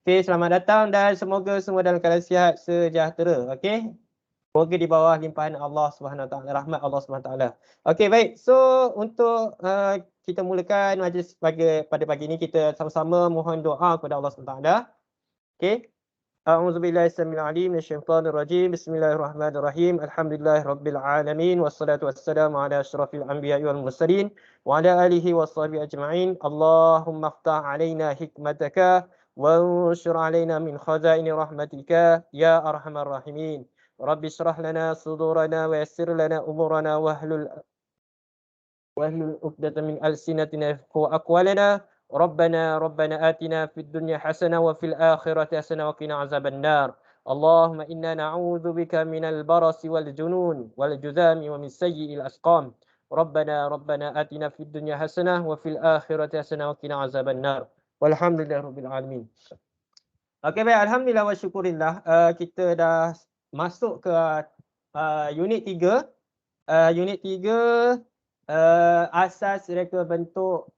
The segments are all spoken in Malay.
Okey, selamat datang dan semoga semua dalam keadaan sihat sejahtera. Okey. Semoga di bawah limpahan Allah Subhanahu Wa Taala, rahmat Allah Subhanahu Wa Taala. Okey, baik. So untuk kita mulakan majlis pada pagi ini, kita sama-sama mohon doa kepada Allah Subhanahu Wa Taala. Okey. A'udzubillahi samil alim minasyaitonir rajim. Bismillahirrahmanirrahim. Alhamdulillahirabbil alamin wassalatu wassalamu ala asyrafil anbiya'i wal mursalin wa ala alihi washabihi ajma'in. Allahumma iftah 'alaina hikmataka وانشر علينا من خزائن رحمتك يا أرحم الراحمين. رب اشرح لنا صدورنا ويسر لنا أمورنا واحلل عقدة من ألسنتنا يفقهوا أقوالنا. ربنا آتنا في الدنيا حسنة وفي الآخرة حسنة وقنا عذاب النار. اللهم إنا نعوذ بك من البرص والجنون والجذام ومن سيء الأسقام. ربنا آتنا في الدنيا حسنة وفي الآخرة حسنة وقنا عذاب النار. Walhamdulillah Rabbil Alamin. Okey, baik. Alhamdulillah wa syukurillah. Kita dah masuk ke unit 3. Unit 3 asas reka bentuk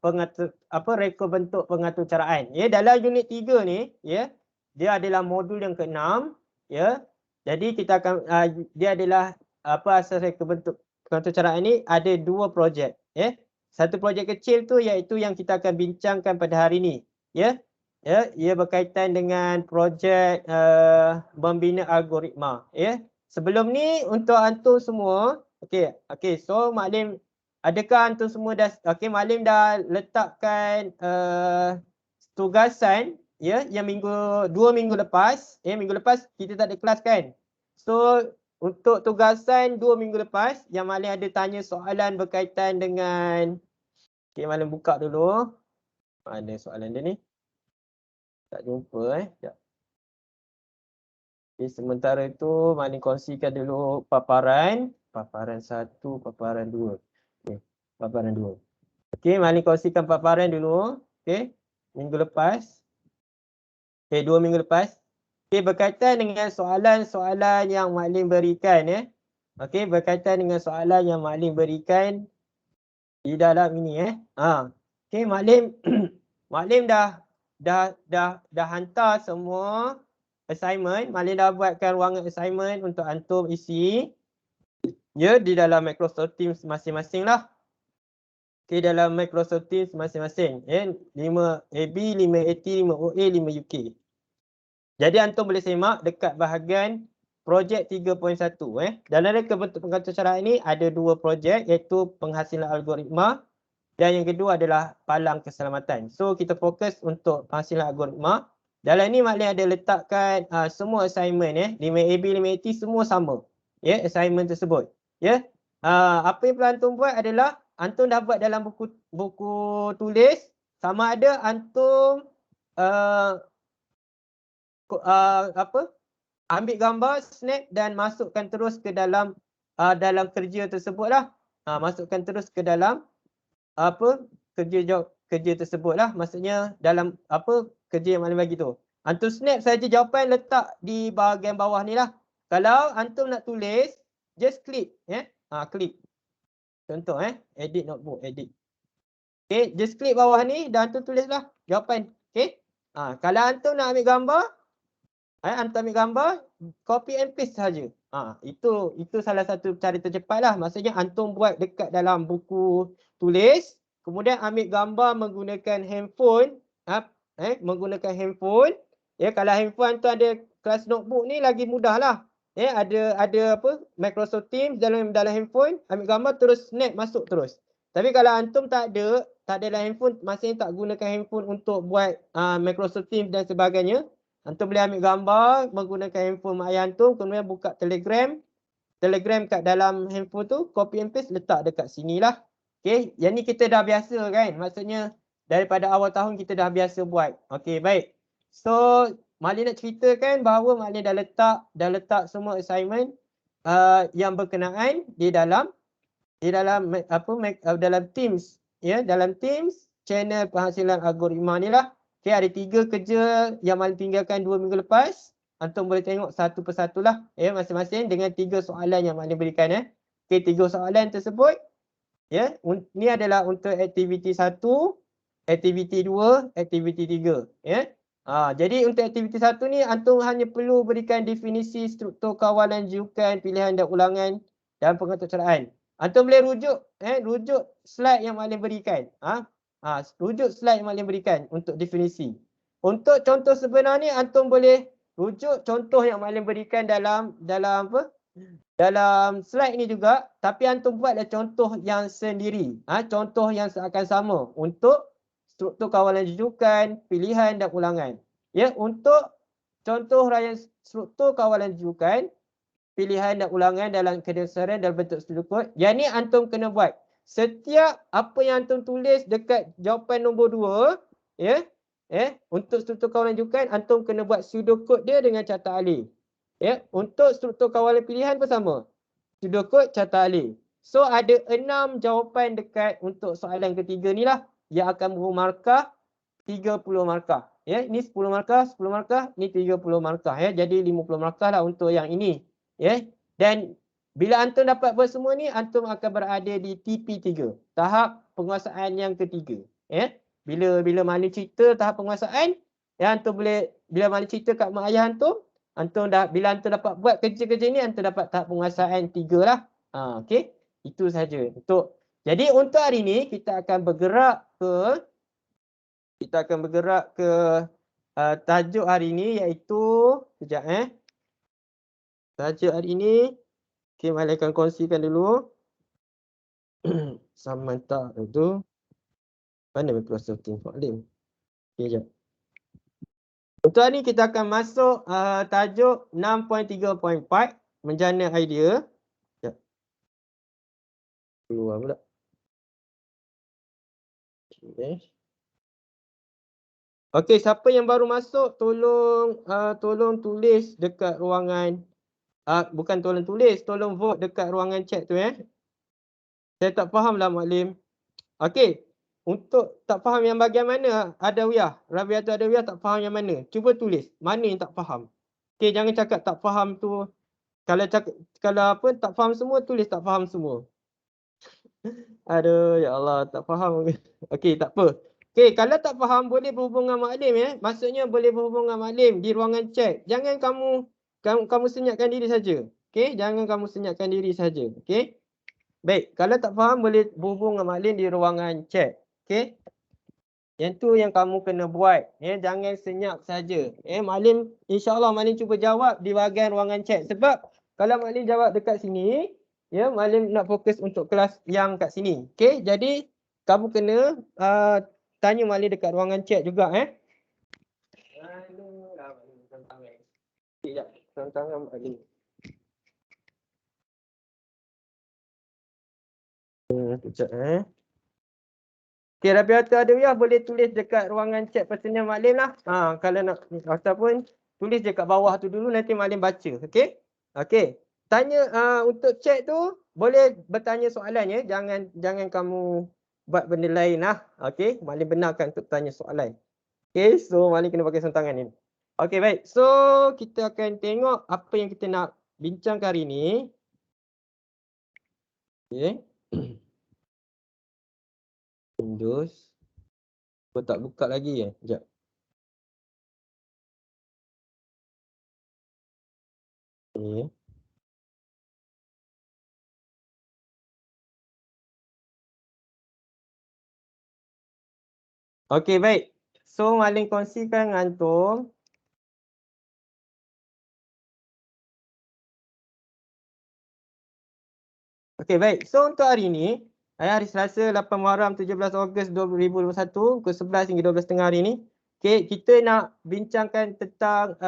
reka bentuk pengaturcaraan. Ya, dalam unit 3 ni, ya, dia adalah modul yang ke-6, ya. Jadi kita akan dia adalah asas reka bentuk pengaturcaraan ni ada 2 projek, ya. Satu projek kecil tu iaitu yang kita akan bincangkan pada hari ni. Ya, ya, ia berkaitan dengan projek membina algoritma. Ya, sebelum ni untuk antum semua, okey, so maklim, adakah antum semua dah, maklim dah letakkan tugasan, ya, yang 2 minggu lepas, minggu lepas kita tak ada kelas kan. So untuk tugasan 2 minggu lepas, yang maklim ada tanya soalan berkaitan dengan, maklim buka dulu. Mana soalan dia ni? Tak jumpa sekejap. Okay, sementara itu maklim kongsikan dulu paparan 1, paparan 2. Okey, paparan 2. Okey, maklim kongsikan paparan dulu. Okey, minggu lepas. Okey, 2 minggu lepas. Okey, berkaitan dengan soalan-soalan yang maklim berikan, ya. Okey, berkaitan dengan soalan yang maklim berikan di dalam ini, Okey, maklim maklim dah hantar semua assignment. Maklim dah buatkan ruangan assignment untuk antum isi, ya, di dalam Microsoft Teams masing-masing lah. Okey, dalam Microsoft Teams masing-masing, ya, 5 AB, 5 AT, 5 OA, 5 UK. Jadi antum boleh semak dekat bahagian projek 3.1, Dalam reka bentuk pengaturcaraan ini ada 2 projek, iaitu penghasilan algoritma dan yang kedua adalah palang keselamatan. So kita fokus untuk penghasilan algoritma. Dalam ni maklim ada letakkan semua assignment, 5 AB, 5 AT semua sama, ya, assignment tersebut, ya. Apa yang perlu antum buat adalah antum dah buat dalam buku tulis, sama ada antum ambil gambar, snap dan masukkan terus ke dalam dalam kerja tersebutlah. Masukkan terus ke dalam kerja tersebutlah, maksudnya dalam kerja yang maklim bagi tu. Antum snap saja jawapan, letak di bahagian bawah ni lah. Kalau antum nak tulis, just klik, klik. Contoh, edit notebook, edit. Okey, just klik bawah ni dan antum tulislah jawapan. Okey. Kalau antum nak ambil gambar, antum ambil gambar, copy and paste saja. Itu salah satu cara tercepatlah. Maksudnya antum buat dekat dalam buku tulis, kemudian ambil gambar menggunakan handphone, menggunakan handphone. Ya, kalau handphone antum ada kelas notebook ni lagi mudahlah. Ya, ada Microsoft Teams dalam handphone, ambil gambar terus snap masuk terus. Tapi kalau antum tak ada dalam handphone, maksudnya tak gunakan handphone untuk buat Microsoft Teams dan sebagainya, antum boleh ambil gambar menggunakan handphone mak ayah antum, kemudian buka Telegram kat dalam handphone tu, copy and paste letak dekat sinilah. Okey, yang ni kita dah biasa kan, maksudnya daripada awal tahun kita dah biasa buat. Okey, baik. So maklim nak ceritakan bahawa maklim dah letak semua assignment yang berkenaan di dalam dalam Teams, ya, dalam Teams channel penghasilan algoritma ni lah. Okey, ada 3 kerja yang maklim tinggalkan 2 minggu lepas. Antum boleh tengok satu persatu lah, ya, masing-masing dengan 3 soalan yang maklim berikan, Okey, 3 soalan tersebut, ya, ni adalah untuk aktiviti 1, aktiviti 2, aktiviti 3, ya. Jadi untuk aktiviti 1 ni antum hanya perlu berikan definisi struktur kawalan rujukan, pilihan dan ulangan dan pengeteraan. Antum boleh rujuk slide yang Malim berikan. Rujuk slide yang Malim berikan untuk definisi. Untuk contoh sebenar ni antum boleh rujuk contoh yang Malim berikan dalam slide ni juga, tapi antum buatlah contoh yang sendiri. Contoh yang akan sama untuk struktur kawalan rujukan, pilihan dan ulangan. Ya, untuk contoh rayaan struktur kawalan rujukan, pilihan dan ulangan dalam kedasaran dalam bentuk struktur kod, yang ni antum kena buat. Setiap apa yang antum tulis dekat jawapan nombor 2, untuk struktur kawalan rujukan, antum kena buat pseudocode dia dengan carta alih. Untuk struktur kawalan pilihan pun sama. Pseudocode, carta alih. So ada 6 jawapan dekat untuk soalan ketiga ni lah yang akan bermarkah 30 markah. Ini 10 markah, 10 markah, ni 30 markah. Jadi 50 markah lah untuk yang ini. Dan bila antum dapat buat semua ni, antum akan berada di TP3, tahap penguasaan yang ketiga. Bila Malim cerita tahap penguasaan, antum boleh, bila Malim cerita kat mak ayah antum bila antum dapat buat kerja-kerja ni, antum dapat tahap penguasaan 3 lah. Okey, itu saja. Jadi untuk hari ni kita akan bergerak ke tajuk hari ni, iaitu tajuk hari ni, Malim akan kongsikan dulu. Samantha itu mana Microsoft Teams Malim? Sekejap. Untuk hari ni kita akan masuk tajuk 6.3.4, menjana idea. Keluar pula. Okey, siapa yang baru masuk tolong tulis dekat ruangan, bukan tolong tulis, tolong vote dekat ruangan chat tu. Saya tak faham lah Malim. Okey, untuk tak faham yang bahagian mana, Rabiatul Adawiyah tak faham yang mana, cuba tulis mana yang tak faham. Okey, jangan cakap tak faham tu. Kalau tak faham semua, tulis tak faham semua. Aduh, ya Allah, tak faham. Okey, tak apa. Okey, kalau tak faham boleh berhubung dengan Malim. Maksudnya boleh berhubung dengan Malim di ruangan chat. Jangan kamu senyapkan diri saja. Okey, jangan kamu senyapkan diri saja. Okey. Baik, kalau tak faham boleh berhubung dengan Malim di ruangan chat. Okey. Yang tu yang kamu kena buat. Jangan senyap saja. Malim, insya-Allah Malim cuba jawab di bahagian ruangan chat. Sebab kalau Malim jawab dekat sini, Malim nak fokus untuk kelas yang kat sini. Okey, jadi kamu kena tanya Malim dekat ruangan chat juga. Sekejap, tangan Malim. Sekejap. Okey, Rabiatul Adawiyah boleh tulis dekat ruangan chat personal Malim lah. Kalau nak ataupun tulis dekat bawah tu dulu, nanti Malim baca. Okey? Okey. Tanya untuk chat tu boleh bertanya soalan. Jangan kamu buat benda lain lah. Okey, Malim benarkan untuk tanya soalan. Okey, so Malim kena pakai sarung tangan ni. Okey, baik. So kita akan tengok apa yang kita nak bincangkan hari ni. Okey. Windows. Kau tak buka lagi Sekejap. Okey. Okey, baik. So Malim kongsikan dengan antum. Okey, baik. So untuk hari ni, hari Selasa 8 Muharram 17 Ogos 2021 pukul 11 hingga 12.30 hari ni. Okey, kita nak bincangkan tentang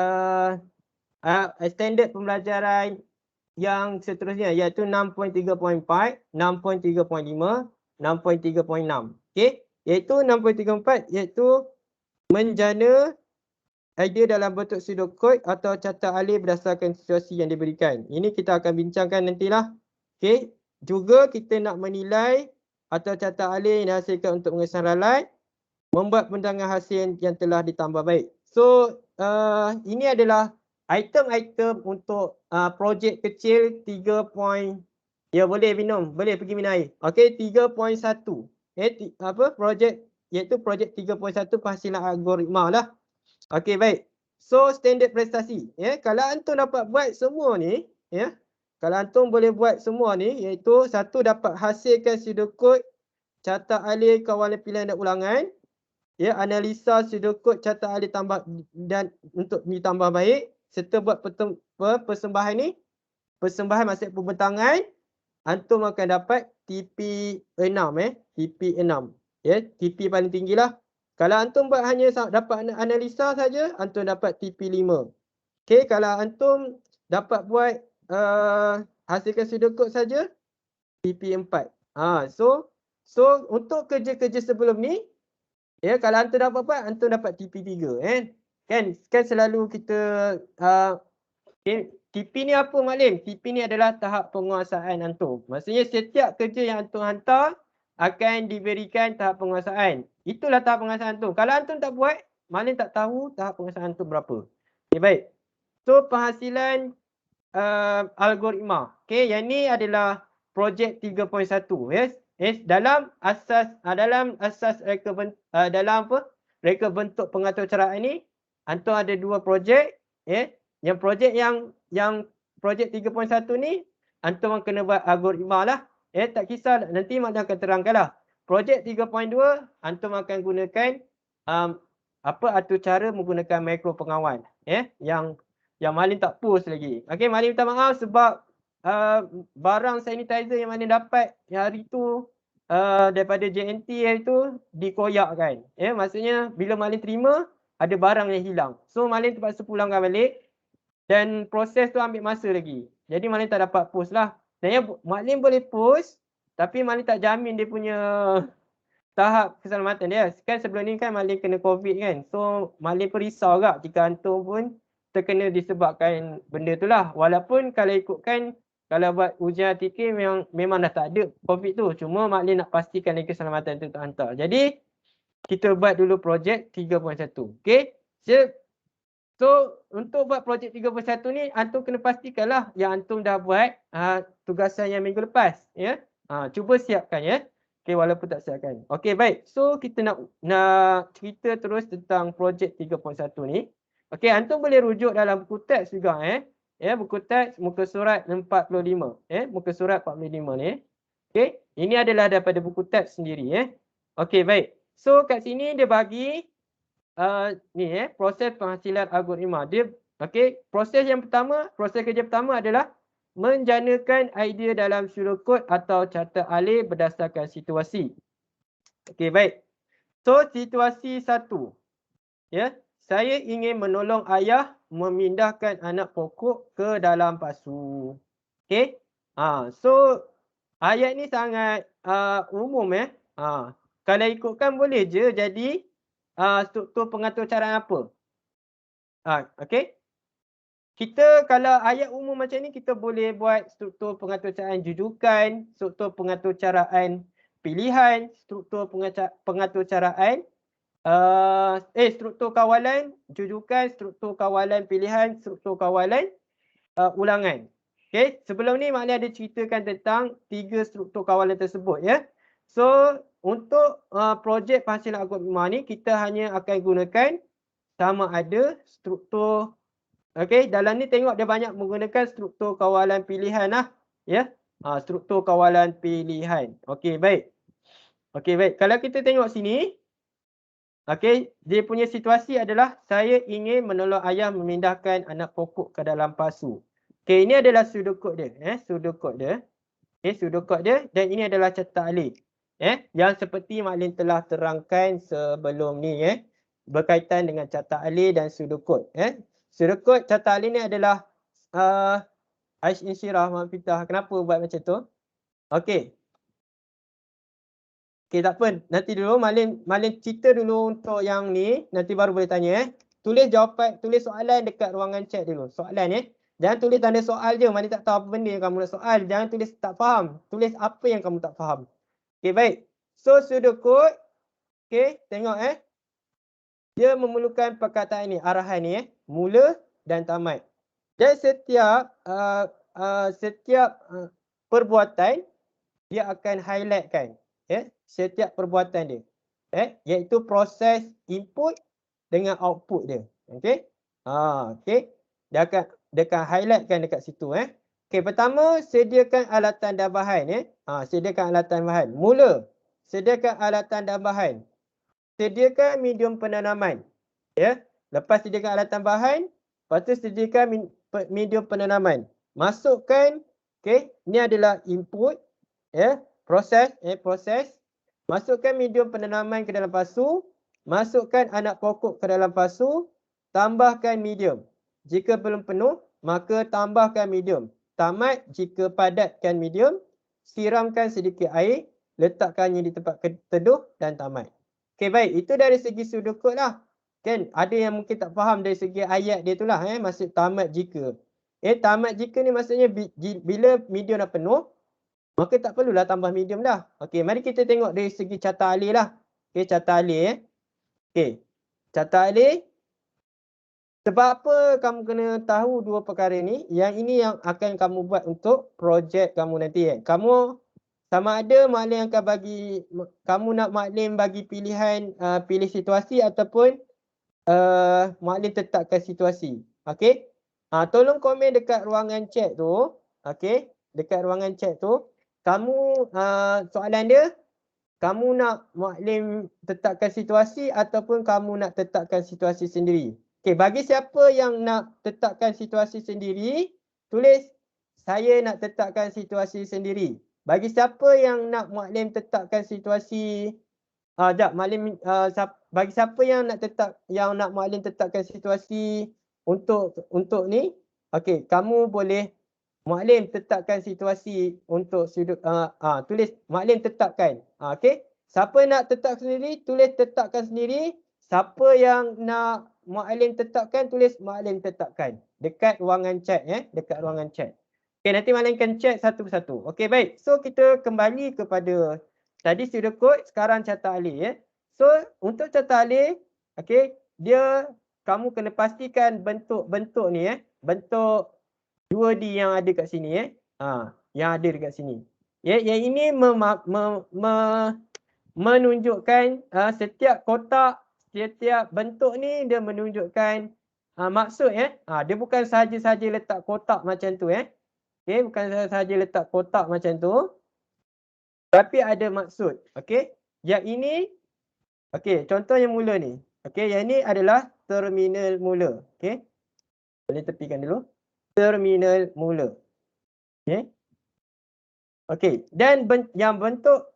standard pembelajaran yang seterusnya, iaitu 6.3.4, 6.3.5, 6.3.6. Okey, iaitu 6.3.4 iaitu menjana idea dalam bentuk pseudocode atau carta alih berdasarkan situasi yang diberikan. Ini kita akan bincangkan nantilah. Okey, juga kita nak menilai atau carta alih yang dihasilkan untuk pengesahan ralat, membuat pendangan hasil yang telah ditambah baik. So, ini adalah item-item untuk projek kecil 3. Ya, boleh minum, boleh pergi minum air. Okey, 3.1. Projek iaitu projek 3.1 penghasilan algoritma lah. Okey, baik. So standard prestasi, ya. Kalau antum dapat buat semua ni, ya. Kalau antum boleh buat semua ni, iaitu satu, dapat hasilkan pseudocode, carta alih, kawalan pilihan dan ulangan, ya, analisa pseudocode, carta alih tambah dan untuk ditambah baik, serta buat persembahan ni, persembahan maksud pembentangan, antum akan dapat TP6, TP6, ya. TP paling tinggilah. Kalau antum buat hanya dapat analisa saja, antum dapat TP5. Okey, kalau antum dapat buat hasilkan pseudocode saja, TP4. So untuk kerja-kerja sebelum ni, ya, kalau antum dapat buat, antum dapat TP3, Kan selalu kita TP ni apa, Maklim? TP ni adalah tahap penguasaan antum. Maksudnya setiap kerja yang antum hantar akan diberikan tahap penguasaan. Itulah tahap penguasaan antum. Kalau antum tak buat, Maklim tak tahu tahap penguasaan antum berapa. Okay, baik. So penghasilan algoritma. Okay, yang ni adalah projek 3.1. Yes. Dalam asas reka bentuk pengatur caraan ni, antum ada dua projek. Yang projek yang projek 3.1 ni, antum kena buat algoritma lah. Tak kisah, nanti Maklim akan terangkan lah. Projek 3.2, antum akan gunakan atur cara menggunakan makro pengawal. Yang Maklim tak post lagi. Okey, Maklim minta maaf sebab barang sanitizer yang Maklim dapat hari tu daripada JNT hari tu dikoyakkan. Maksudnya bila Maklim terima, ada barang yang hilang. So Maklim terpaksa pulangkan balik dan proses tu ambil masa lagi. Jadi Maklim tak dapat post lah. Dan Maklim boleh post, tapi Maklim tak jamin dia punya tahap keselamatan dia. Kan sebelum ni kan Maklim kena COVID kan. So Maklim pun risau agak jika antum pun terkena disebabkan benda tu lah. Walaupun kalau ikutkan, kalau buat ujian RTK memang dah tak ada COVID tu. Cuma Maklim nak pastikan lagi keselamatan tu tak hantar. Jadi kita buat dulu projek 3.1. Okay. So untuk buat projek 3.1 ni, antum kena pastikanlah yang antum dah buat tugasan yang minggu lepas. Cuba siapkan, ya. Okay, walaupun tak siapkan. Okay, baik. So kita nak cerita terus tentang projek 3.1 ni. Okay, antum boleh rujuk dalam buku teks juga. Buku teks muka surat 45. Muka surat 45 ni. Okay, ini adalah daripada buku teks sendiri. Okay, baik. So kat sini dia bagi proses penghasilan algoritma. Proses kerja pertama adalah menjanakan idea dalam pseudocode atau carta alih berdasarkan situasi. Okay, baik. So situasi 1. Saya ingin menolong ayah memindahkan anak pokok ke dalam pasu. Okay. So ayat ni sangat umum. Kalau ikutkan boleh je jadi struktur pengatur caraan apa. Okay. Kita kalau ayat umum macam ni, kita boleh buat struktur pengatur caraan jujukan, struktur pengatur caraan pilihan, struktur pengatur caraan struktur kawalan jujukan, struktur kawalan pilihan, struktur kawalan ulangan. Okay, sebelum ni Maklim ada ceritakan tentang 3 struktur kawalan tersebut, ya. So untuk projek penghasilan algoritma ni, kita hanya akan gunakan sama ada struktur. Okay, dalam ni tengok dia banyak menggunakan struktur kawalan pilihan lah, ya. Struktur kawalan pilihan. Okay, baik. Okay, baik. Kalau kita tengok sini, okay, dia punya situasi adalah saya ingin menolong ayah memindahkan anak pokok ke dalam pasu. Okay, ini adalah pseudocode dia. Pseudocode dia. Okay, pseudocode dia, dan ini adalah carta alih. Yang seperti Maklim telah terangkan sebelum ni. Berkaitan dengan carta alih dan pseudocode. Pseudocode, carta alih ni adalah Aish Insyirah Mahfitah. Kenapa buat macam tu? Okay. Okay, tak apa. Nanti dulu Maklim cerita dulu untuk yang ni. Nanti baru boleh tanya. Tulis jawapan, tulis soalan dekat ruangan chat dulu. Soalan Jangan tulis tanda soal je. Maklim tak tahu apa benda yang kamu nak soal. Jangan tulis tak faham. Tulis apa yang kamu tak faham. Okay, baik. So pseudocode. Okay, tengok dia memerlukan perkataan ni, arahan ni mula dan tamat. Dan setiap perbuatan dia akan highlightkan. Setiap perbuatan dia. Iaitu proses input dengan output dia. Okey. Okey. Dia akan highlightkan dekat situ Okey, pertama sediakan alatan dan bahan sediakan alatan bahan. Mula, sediakan alatan dan bahan. Sediakan medium penanaman. Ya. Lepas sediakan alatan bahan, lepas tu sediakan medium penanaman. Masukkan, okey, ni adalah input proses. Masukkan medium penanaman ke dalam pasu, masukkan anak pokok ke dalam pasu, tambahkan medium. Jika belum penuh, maka tambahkan medium. Tamat jika padatkan medium, siramkan sedikit air, letakkannya di tempat teduh dan tamat. Okey, baik, itu dari segi sudut kod lah. Kan ada yang mungkin tak faham dari segi ayat dia tu lah maksud tamat jika. Tamat jika ni maksudnya bila medium dah penuh, maka tak perlulah tambah medium dah. Okey, mari kita tengok dari segi carta alih lah. Okey, carta alih Okey. Carta alih, sebab apa kamu kena tahu dua perkara ni? Yang ini yang akan kamu buat untuk projek kamu nanti Kamu sama ada maklim akan bagi, kamu nak maklim bagi pilihan pilih situasi ataupun maklim tetapkan situasi. Okey. Tolong komen dekat ruangan chat tu. Okey. Dekat ruangan chat tu. Kamu soalan dia, kamu nak maklim tetapkan situasi ataupun kamu nak tetapkan situasi sendiri. Okey, bagi siapa yang nak tetapkan situasi sendiri, tulis saya nak tetapkan situasi sendiri. Bagi siapa yang nak maklim tetapkan situasi maklim bagi siapa yang nak maklim tetapkan situasi untuk ni, okey, kamu boleh maklim tetapkan situasi untuk sudut tulis maklim tetapkan. Okey. Siapa nak tetap sendiri, tulis tetapkan sendiri. Siapa yang nak maklim tetapkan, tulis maklim tetapkan. Dekat ruangan chat dekat ruangan chat. Okey, nanti maklim akan chat satu persatu. Okey, baik. So kita kembali kepada tadi sudut kod, sekarang carta alih So untuk carta alih, okey, dia kamu kena pastikan bentuk-bentuk ni bentuk 2D yang ada kat sini yang ada dekat sini. Yang ini menunjukkan setiap kotak, setiap bentuk ni dia menunjukkan maksud dia bukan sahaja-sahaja letak kotak macam tu Okey, bukan sahaja letak kotak macam tu. Tapi ada maksud. Okey. Yang ini okey, contoh yang mula ni. Okey, yang ini adalah terminal mula. Okey. Boleh tepikan dulu. Terminal mula. Okey. Okey, dan yang bentuk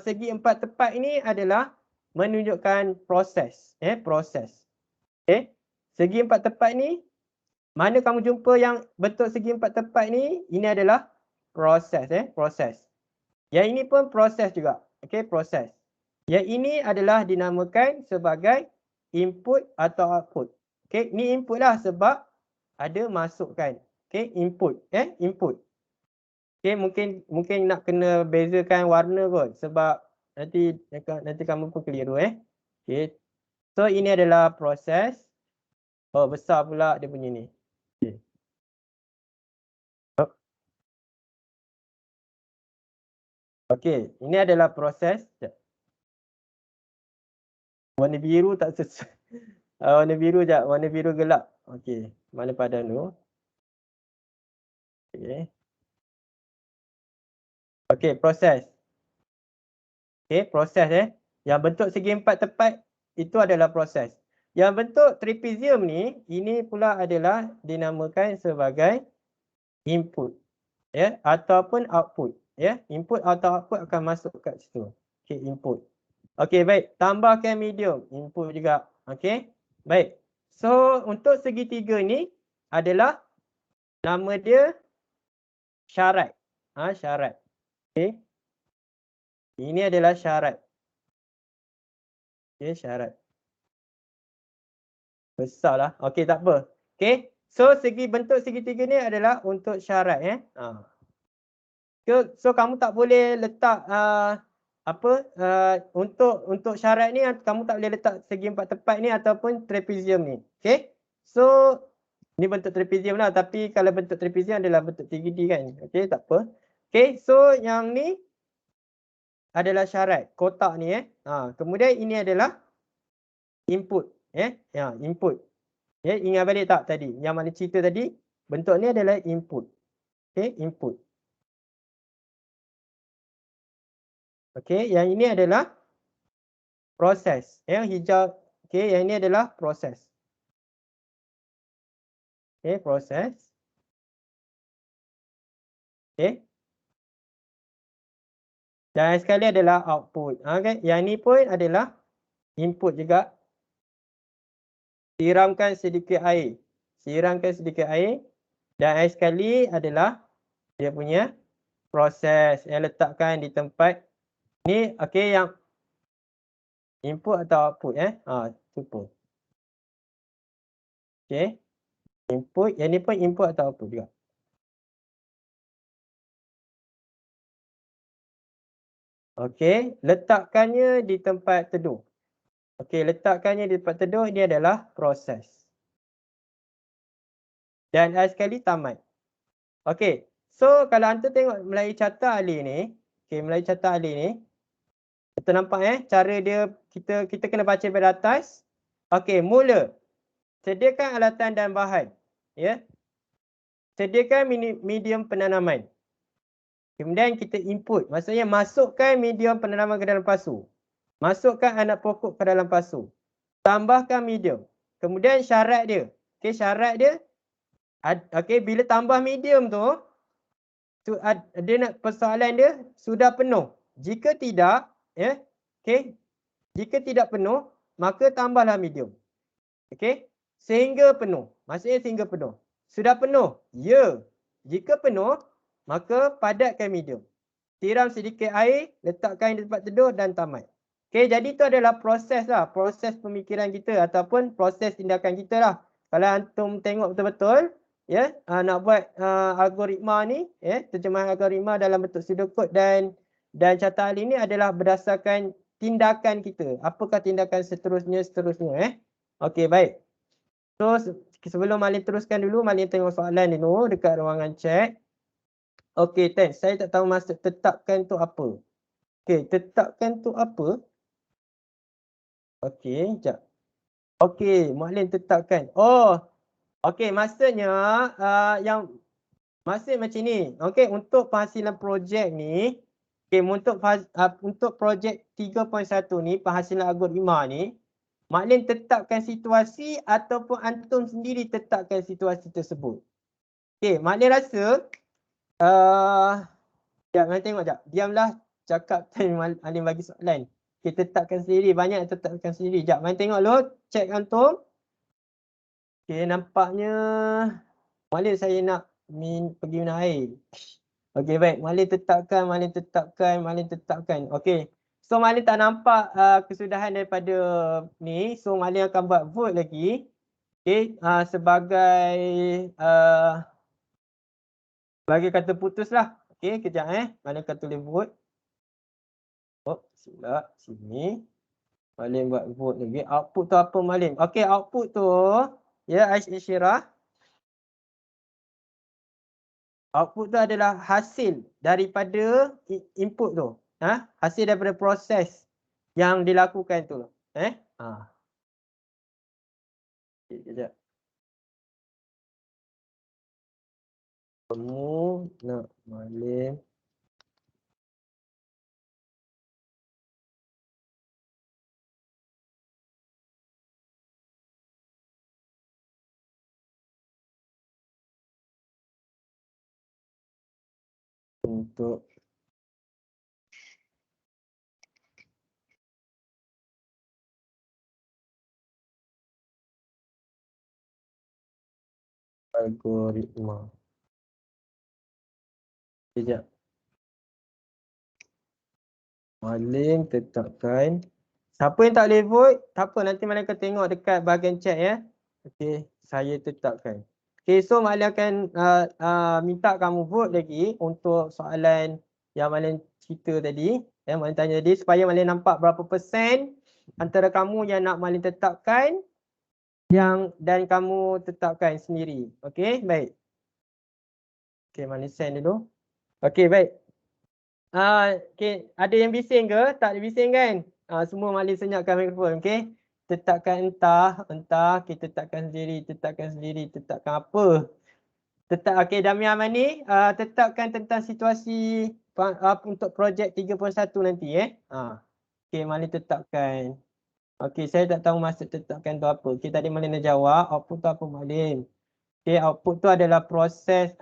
segi empat tepat ini adalah menunjukkan proses, proses. Okey. Segi empat tepat ni, mana kamu jumpa yang bentuk segi empat tepat ni, ini adalah proses, proses. Yang ini pun proses juga. Okey, proses. Yang ini adalah dinamakan sebagai input atau output. Okey, ni input lah sebab ada masukkan. Okey, input, input. Okey, mungkin nak kena bezakan warna kot sebab nanti kamu pun keliru Okey. So ini adalah proses. Oh, besar pula dia punya ni. Okey. Okey, ini adalah proses. Warna biru tak sesuai. Warna biru jap, warna biru gelap. Okey, mana padan dulu. Okey. Okey, proses. Okey, proses Yang bentuk segi empat tepat itu adalah proses. Yang bentuk trapezium ni, ini pula adalah dinamakan sebagai input ataupun output Input atau output akan masuk kat situ. Okey, input. Okey, baik. Tambahkan medium, input juga. Okey. Baik. So, untuk segitiga ni adalah nama dia syarat. Syarat. Okey. Ini adalah syarat. Okey, syarat. Besarlah. Okey, tak apa. Okey. So, bentuk segitiga ni adalah untuk syarat So, kamu tak boleh letak untuk syarat ni kamu tak boleh letak segi empat tepat ni ataupun trapezium ni. Okey. So, ni bentuk trapezium lah, tapi kalau bentuk trapezium adalah bentuk 3D kan. Okey, tak apa. Okey, so yang ni adalah syarat, kotak ni Kemudian ini adalah input input. Ya, ingat balik tak tadi? Yang mana cerita tadi? Bentuk ni adalah input. Okey, input. Okey, yang ini adalah proses. Yang hijau, okey, yang ini adalah proses. Okey, proses. Okey. Dan sekali adalah output. Okey, yang ni pun adalah input juga. Siramkan sedikit air. Siramkan sedikit air. Dan air sekali adalah dia punya proses yang letakkan di tempat ni. Okey, yang input atau output tu pun. Okey. Input, yang ni pun input atau output juga. Okey, letakkannya di tempat teduh. Okey, letakkannya di tempat teduh, ini adalah proses. Dan sekali tamat. Okey, so kalau anda tengok Melayu Carta Ali ni, okey, Melayu Carta Ali ni, kita nampak cara dia, kita kena baca dari atas. Okey, mula. Sediakan alatan dan bahan. Ya. Sediakan medium penanaman. Kemudian kita input, maksudnya masukkan medium penanaman ke dalam pasu. Masukkan anak pokok ke dalam pasu. Tambahkan medium. Kemudian syarat dia. Okey, syarat dia, okey, bila tambah medium tu, dia nak persoalan dia sudah penuh. Jika tidak, ya, okey, jika tidak penuh, maka tambahlah medium. Okey, sehingga penuh. Maksudnya sehingga penuh. Sudah penuh? Ya. Jika penuh, maka padatkan medium. Siram sedikit air, letakkan di tempat teduh dan tamat. Okey, jadi itu adalah proses lah. Proses pemikiran kita ataupun proses tindakan kita lah. Kalau antum tengok betul-betul, ya, nak buat algoritma ni, ya, terjemahan algoritma dalam bentuk pseudocode dan Carta Ali ni adalah berdasarkan tindakan kita. Apakah tindakan seterusnya. Okey, baik. So, sebelum Malin teruskan dulu, Malin tengok soalan dulu dekat ruangan chat. Okey, thanks. Saya tak tahu maksud tetapkan tu apa. Okey, tetapkan tu apa? Okey, jap. Okey, Malin tetapkan. Oh, okey, maksudnya yang maksud macam ni. Okey, untuk penghasilan projek ni, okey, untuk projek 3.1 ni, penghasilan algoritma ni, Maklin tetapkan situasi ataupun antum sendiri tetapkan situasi tersebut. Okey, Maklin rasa jap, Maklin tengok jap. Diamlah cakap time Maklin bagi soalan. Okey, tetapkan sendiri. Banyak yang tetapkan sendiri. Jap, Maklin tengok dulu. Check antum. Okey, nampaknya Maklin saya nak pergi minum air. Okey, baik. Maklin tetapkan. Okey. So, Maklin tak nampak kesudahan daripada ni. So, Maklin akan buat vote lagi. Okey, sebagai kata putus lah. Okey, kejap Maklin akan tulis vote. Oh, silap. Sini. Maklin buat vote lagi. Output tu apa, Maklin? Okey, output tu, ya, Aisyirah. Output tu adalah hasil daripada input tu. Hasil daripada proses yang dilakukan tu. Okay, kejap. Kamu nak Maklin untuk algoritma. Kejap. Maklin tetapkan. Siapa yang tak boleh vote, tak apa, nanti Maklin akan tengok dekat bahagian chat ya. Okey, saya tetapkan. Okey, so Maklin akan minta kamu vote lagi untuk soalan yang Maklin cerita tadi. Ya, Maklin tanya tadi supaya Maklin nampak berapa persen antara kamu yang nak Maklin tetapkan dan kamu tetapkan sendiri. Okey, baik. Okey, Maklin send dulu. Okey, baik. Okey, ada yang bising ke? Tak ada bising kan? Semua Maklin senyapkan mikrofon, okey? tetapkan entah kita tetapkan sendiri, tetapkan apa. Okey, Damian Amani, tetapkan tentang situasi untuk projek 3.1 nanti Okey, Malin tetapkan. Okey, saya tak tahu maksud tetapkan tu apa. Okey, tadi Malin dah jawab, output tu apa Malin? Okey, output tu adalah proses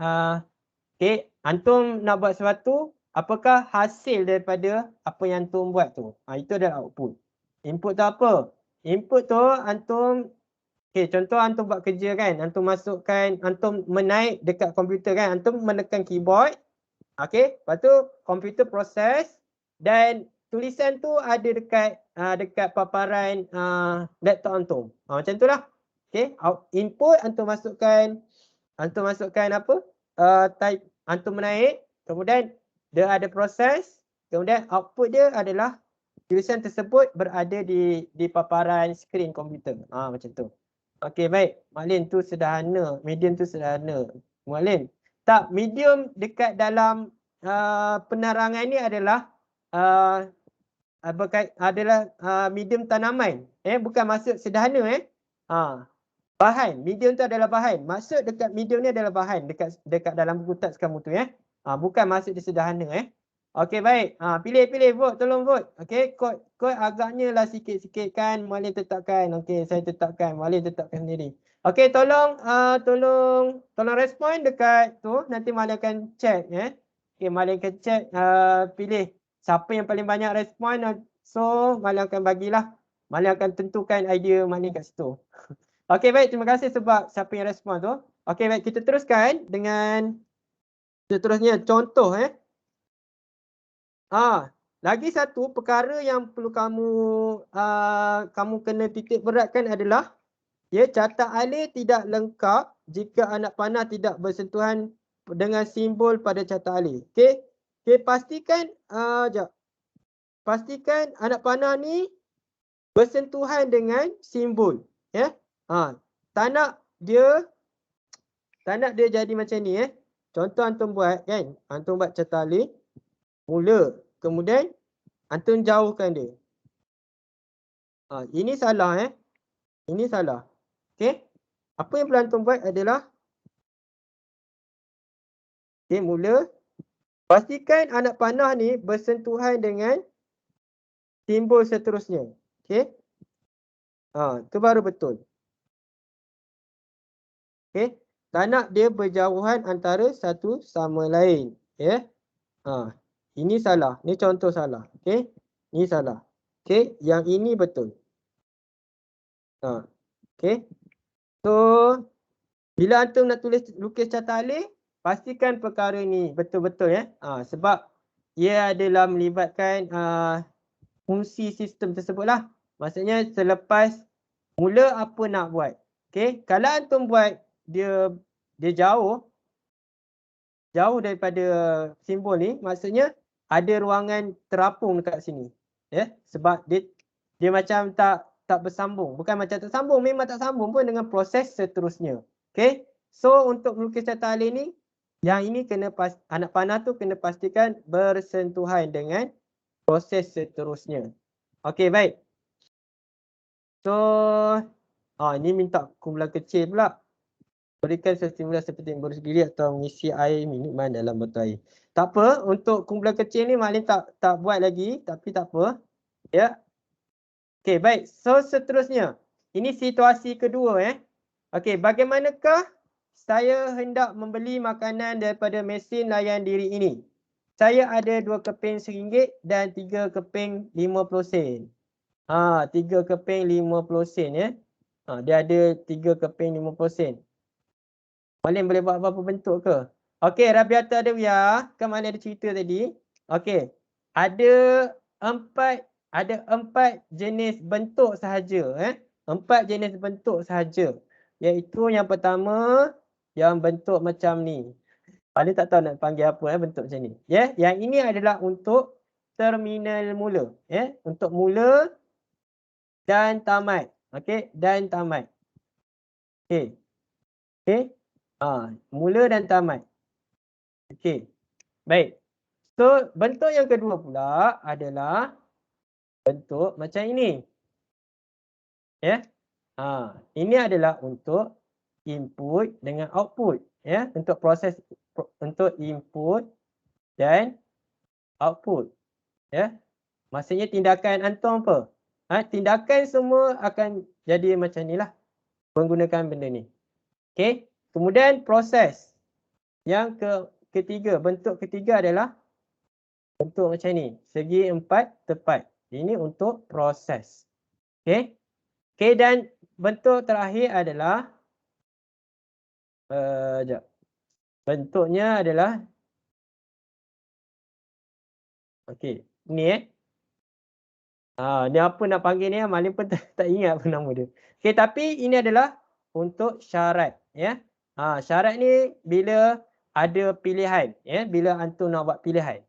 okey, antum nak buat sesuatu, apakah hasil daripada apa yang antum buat tu? Itu adalah output. Input tu apa? Input tu antum, okey, contoh antum buat kerja kan, antum masukkan, antum menaik dekat komputer kan, antum menekan keyboard, okey, lepas tu komputer proses dan tulisan tu ada dekat paparan laptop antum. Macam tu lah. Okey, input antum masukkan apa? Type antum menaik, kemudian dia ada proses, kemudian output dia adalah tulisan tersebut berada di paparan skrin komputer. Macam tu. Okey, baik. Maklin tu sederhana, medium tu sederhana. Maklin. Tak, medium dekat dalam penerangan ni adalah medium tanaman. Bukan maksud sederhana bahan. Medium tu adalah bahan. Maksud dekat medium ni adalah bahan dekat dalam buku teks kamu tu bukan maksud dia sederhana Okey, baik. Pilih vote, tolong vote. Okey, kod agaknya lah sikit-sikit kan. Malin tetapkan. Okey, saya tetapkan. Malin tetapkan sendiri. Okey, tolong respon dekat tu. Nanti Malin akan check Okey, Malin akan check pilih siapa yang paling banyak respon. So, Malin akan bagilah. Malin akan tentukan idea Malin kat situ. Okey, baik. Terima kasih sebab siapa yang respon tu. Okey, baik. Kita teruskan dengan seterusnya contoh lagi satu perkara yang perlu kamu kena titik beratkan adalah catat alih tidak lengkap jika anak panah tidak bersentuhan dengan simbol pada catat alih. Okey, pastikan pastikan anak panah ni bersentuhan dengan simbol tak nak dia jadi macam ni Contoh antum buat kan, antum buat catat alih mula, kemudian antum jauhkan dia. Ini salah Ini salah. Okey. Apa yang perlu antum buat adalah mula pastikan anak panah ni bersentuhan dengan simbol seterusnya. Okey. Tu baru betul. Okey. Tak nak dia berjauhan antara satu sama lain. Ini salah. Ini contoh salah. Okey. Ini salah. Okey. Yang ini betul. Okey. So, bila antum nak lukis catat alih, pastikan perkara ni betul-betul sebab ia adalah melibatkan fungsi sistem tersebut lah. Maksudnya selepas mula apa nak buat. Okey. Kalau antum buat dia jauh daripada simbol ni, maksudnya ada ruangan terapung dekat sini. Sebab dia macam tak bersambung. Bukan macam tak sambung, memang tak sambung pun dengan proses seterusnya. Okey. So untuk melukis catat alih ni, yang ini anak panah tu kena pastikan bersentuhan dengan proses seterusnya. Okey, baik. So ini minta kumpulan kecil pula. Berikan stimulus seperti yang berdiri atau mengisi air minuman dalam botol air. Tak apa, untuk kumpulan kecil ni Maklin tak buat lagi, tapi tak apa. Okey, baik. So seterusnya, ini situasi kedua Okey, bagaimanakah saya hendak membeli makanan daripada mesin layan diri ini? Saya ada 2 keping RM1 dan 3 keping 50 sen. 3 keping 50 sen dia ada 3 keping 50 sen. Maklin boleh buat apa-apa bentuk ke? Okey, Rabiata Adawiyah, kan Maklin ada cerita tadi. Okey, ada 4 jenis bentuk sahaja 4 jenis bentuk sahaja. Iaitu yang pertama, yang bentuk macam ni. Maklin tak tahu nak panggil apa bentuk macam ni. Yang ini adalah untuk terminal mula. Untuk mula dan tamat. Okey, dan tamat. Okey. Mula dan tamat. Okey. Baik. So, bentuk yang kedua pula adalah bentuk macam ini. Ya. Ini adalah untuk input dengan output, ya, untuk proses untuk input dan output, ya. Maksudnya tindakan antum apa? Tindakan semua akan jadi macam inilah menggunakan benda ni. Okey. Kemudian proses yang ketiga, bentuk ketiga adalah bentuk macam ni, segi empat tepat. Ini untuk proses. Okey. Okey, dan bentuk terakhir adalah jap. Bentuknya adalah okey, ni ni apa nak panggil ni, Malim pun tak ingat apa nama dia. Okey, tapi ini adalah untuk syarat, ya. Syarat ni bila ada pilihan, ya, bila antum nak buat pilihan.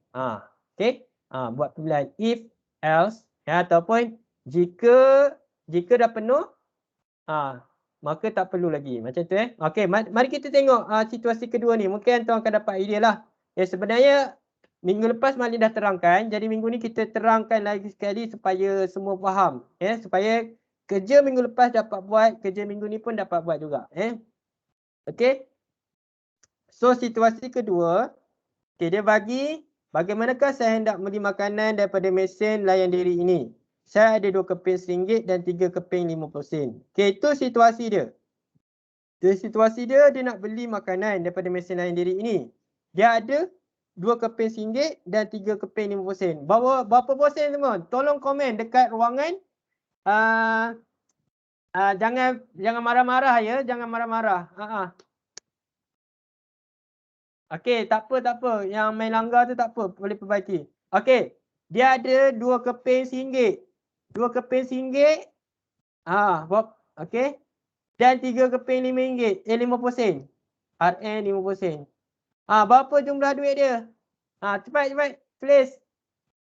Okey. Buat pilihan if, else, ya, ataupun jika dah penuh, maka tak perlu lagi. Macam tu, Okey, mari kita tengok situasi kedua ni. Mungkin antum akan dapat idea lah. Ya, sebenarnya minggu lepas Malim dah terangkan, jadi minggu ni kita terangkan lagi sekali supaya semua faham, ya, supaya kerja minggu lepas dapat buat, kerja minggu ni pun dapat buat juga, Okey. So situasi kedua, dia bagi bagaimanakah saya hendak beli makanan daripada mesin layan diri ini. Saya ada 2 keping RM1 dan 3 keping RM50. Okey, itu situasi dia. Situasi dia nak beli makanan daripada mesin layan diri ini. Dia ada 2 keping RM1 dan 3 keping RM50. Berapa persen semua? Tolong komen dekat ruangan. Jangan marah-marah, ya, jangan marah-marah. Okey, tak apa. Yang main langgar tu tak apa, boleh perbaiki. Okey. Dia ada 2 keping RM1. 2 keping RM1. Okey. Dan 3 keping RM5. 50 sen. RM 50 sen. Berapa jumlah duit dia? Cepat. Tulis.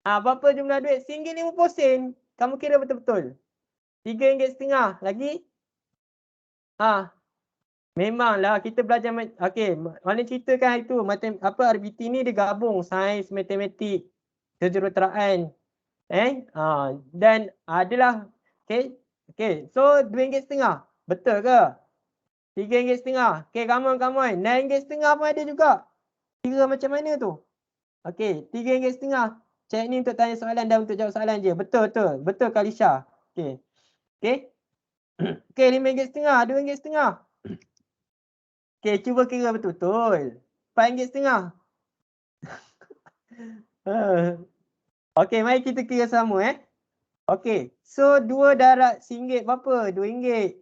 Berapa jumlah duit? RM1.50 sen. Kamu kira betul-betul. RM3.50 lagi. Memanglah kita belajar. Okey, mana ceritakan itu RBT ni dia gabung sains, matematik, kejuruteraan. Dan adalah okey. So RM2.50. Betul ke? RM3.50. Okey, come on. RM9.50 pun ada juga. Kira macam mana tu? Okey, RM3.50. Cik ni untuk tanya soalan dan untuk jawab soalan je. Betul. Betul Kalisha. Okey. Okey, RM5.50, RM2.50. Okey, cuba kira betul-betul. RM4.50. Okey, mari kita kira sama, Okey, so 2 darab RM1 berapa? RM2.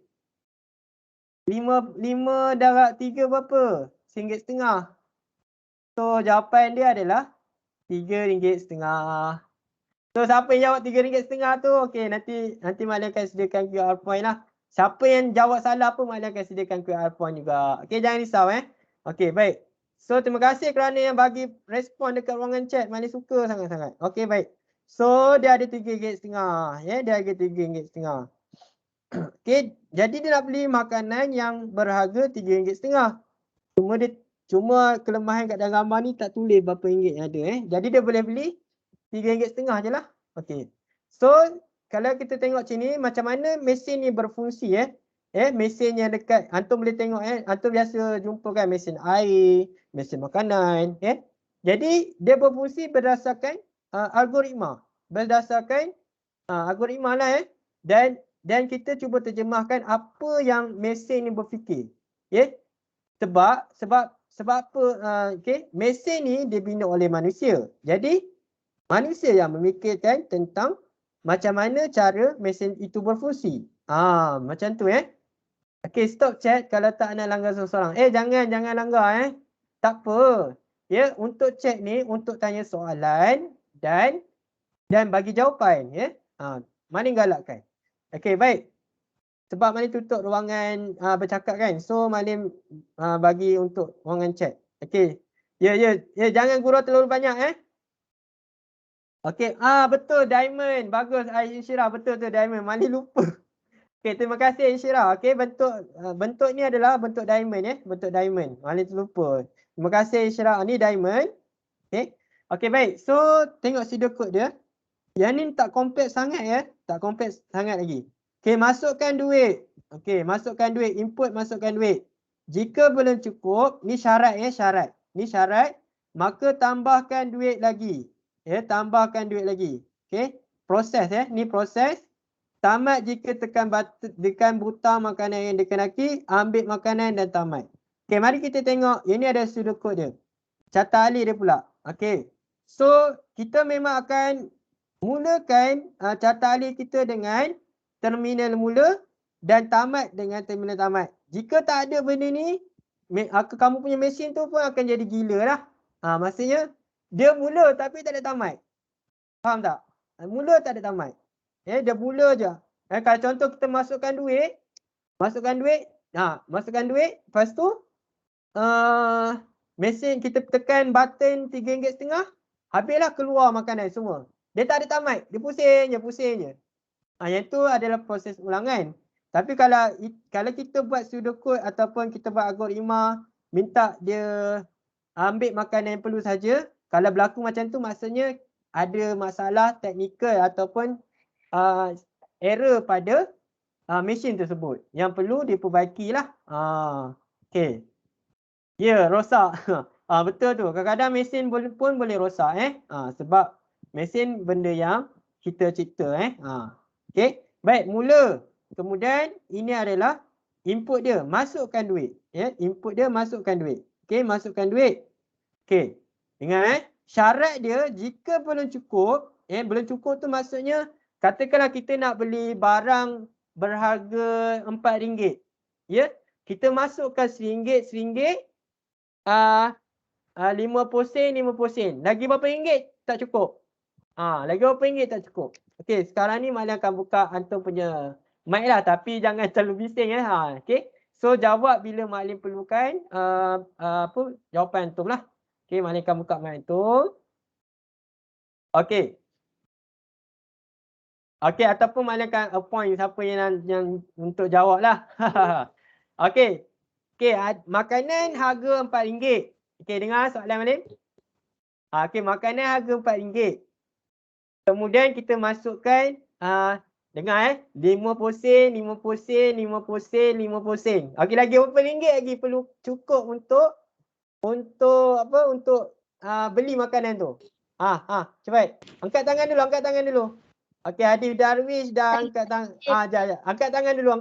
5 darab 3 berapa? RM1.50. So jawapan dia adalah RM3.50. So siapa yang jawab RM3.50 tu? Okey, nanti Malim akan sediakan QR point lah. Siapa yang jawab salah pun Malim akan sediakan QR point juga. Okey, jangan risau, Okey, baik. So terima kasih kerana yang bagi respon dekat ruangan chat. Malim suka sangat-sangat. Okey, baik. So dia ada RM3.50, ya, dia ada RM3.50. Okey, jadi dia nak beli makanan yang berharga RM3.50. Cuma kelemahan kat dalam gambar ni tak tulis berapa ringgit yang ada, Jadi dia boleh beli RM3.50 je lah. Okey. So kalau kita tengok sini macam mana mesin ni berfungsi, mesin yang dekat antum boleh tengok, antum biasa jumpa kan mesin air, mesin makanan, Jadi dia berfungsi berdasarkan algoritma. Berdasarkan algoritma lah, dan kita cuba terjemahkan apa yang mesin ni berfikir. Sebab apa? Mesin ni dibina oleh manusia. Jadi manusia yang memikirkan tentang macam mana cara mesin itu berfungsi. Macam tu, Okey, stop chat kalau tak nak langgar seorang-seorang. Jangan langgar, Tak apa. Ya, untuk chat ni untuk tanya soalan dan bagi jawapan, Maling galakkan. Okey, baik. Sebab Malim tutup ruangan bercakap kan. So Malim bagi untuk ruangan chat. Okey. Ya, jangan gurau terlalu banyak, Okey. Betul Diamond. Bagus Insyirah, betul tu Diamond. Malim lupa. Okey, terima kasih Insyirah. Okey, bentuk ni adalah bentuk diamond, Bentuk diamond. Malim terlupa. Terima kasih Insyirah. Ni diamond. Okey. Okey, baik. So tengok pseudocode dia. Yang ni tak kompleks sangat, Tak kompleks sangat lagi. Okey, masukkan duit. Okey, masukkan duit. Input masukkan duit. Jika belum cukup, ni syarat ya, syarat. Ni syarat, maka tambahkan duit lagi. Ya, tambahkan duit lagi. Okey, proses ya, ni proses. Tamat jika tekan butang makanan yang dikenaki, ambil makanan dan tamat. Okey, mari kita tengok. Ini ada sudut kod dia. Carta alih dia pula. Okey. So, kita memang akan mulakan carta alih kita dengan terminal mula dan tamat dengan terminal tamat. Jika tak ada benda ni, kamu punya mesin tu pun akan jadi gila lah. Maksudnya, dia mula tapi tak ada tamat. Faham tak? Mula tak ada tamat. Dia mula je. Kalau contoh kita masukkan duit, masukkan duit, lepas tu mesin kita tekan button RM3.50, habislah keluar makanan semua. Dia tak ada tamat, dia pusing je. Yang tu adalah proses ulangan. Tapi kalau kita buat pseudocode ataupun kita buat algoritma, minta dia ambil makanan yang perlu saja, kalau berlaku macam tu maksudnya ada masalah teknikal ataupun error pada mesin tersebut yang perlu diperbaikilah. Okey. Ya, rosak. Betul tu. Kadang-kadang mesin pun boleh rosak sebab mesin benda yang kita cipta Okey. Baik, mula. Kemudian ini adalah input dia, masukkan duit. Input dia masukkan duit. Okey, masukkan duit. Okey. Ingat syarat dia jika belum cukup, belum cukup tu maksudnya katakanlah kita nak beli barang berharga RM4. Ya, kita masukkan RM1, 50 sen. Lagi berapa ringgit? Tak cukup. Lagi berapa ringgit tak cukup. Okey, sekarang ni Maklim akan buka antum punya mic lah, tapi jangan terlalu bising Okey. So jawab bila Maklim perlukan jawapan antum lah. Okey, Maklim akan buka mic antum. Okey. Okey, ataupun Maklim akan appoint siapa yang untuk jawab lah. Okey. Okey, makanan harga RM4. Okey, dengar soalan Maklim. Okey, makanan harga RM4. Kemudian kita masukkan, dengar 50 sen, 50 sen, 50 sen, 50 sen. Okey, lagi berapa ringgit lagi perlu cukup untuk beli makanan tu. Cepat. Angkat tangan dulu. Okey, Hadif Darwish dah angkat tangan. Angkat tangan dulu.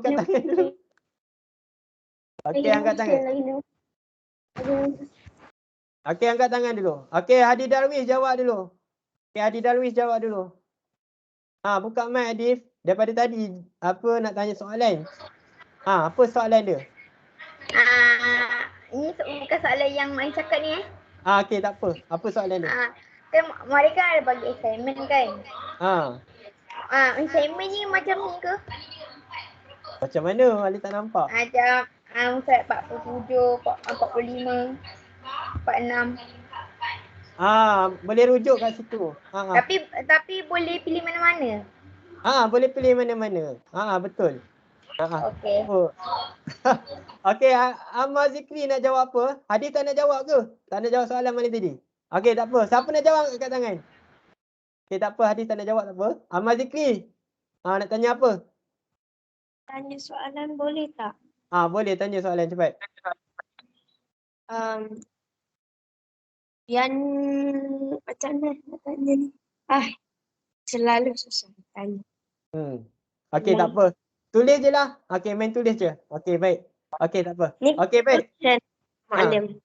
Okey, angkat tangan. Okey, angkat tangan dulu. Okey, Hadif Darwish jawab dulu. Buka mic Hadif. Daripada tadi nak tanya soalan. Apa soalan dia? Ini bukan soalan yang Mak cakap ni Okey, tak apa. Apa soalan dia? Kan mereka ada bagi assignment kan? Assignment ni macam ni ke? Macam mana? Maklim tak nampak. Macam Ustaz 47, 45, 46. Boleh rujuk kat situ. Tapi boleh pilih mana-mana. Boleh pilih mana-mana. Betul. Okey. Okey, Ammar Zikri nak jawab apa? Hadif tak nak jawab ke? Tak nak jawab soalan Maklim tadi. Okey, tak apa. Siapa nak jawab angkat tangan? Okey, tak apa. Hadif tak nak jawab, tak apa. Ammar Zikri. Nak tanya apa? Tanya soalan boleh tak? Boleh tanya soalan cepat. Yang macam mana nak tanya ni? Selalu susah tanya. Okey, tak apa. Tulis je lah. Okey, main tulis je. Okey, baik. Okey, tak apa. Okey, baik. Maklim.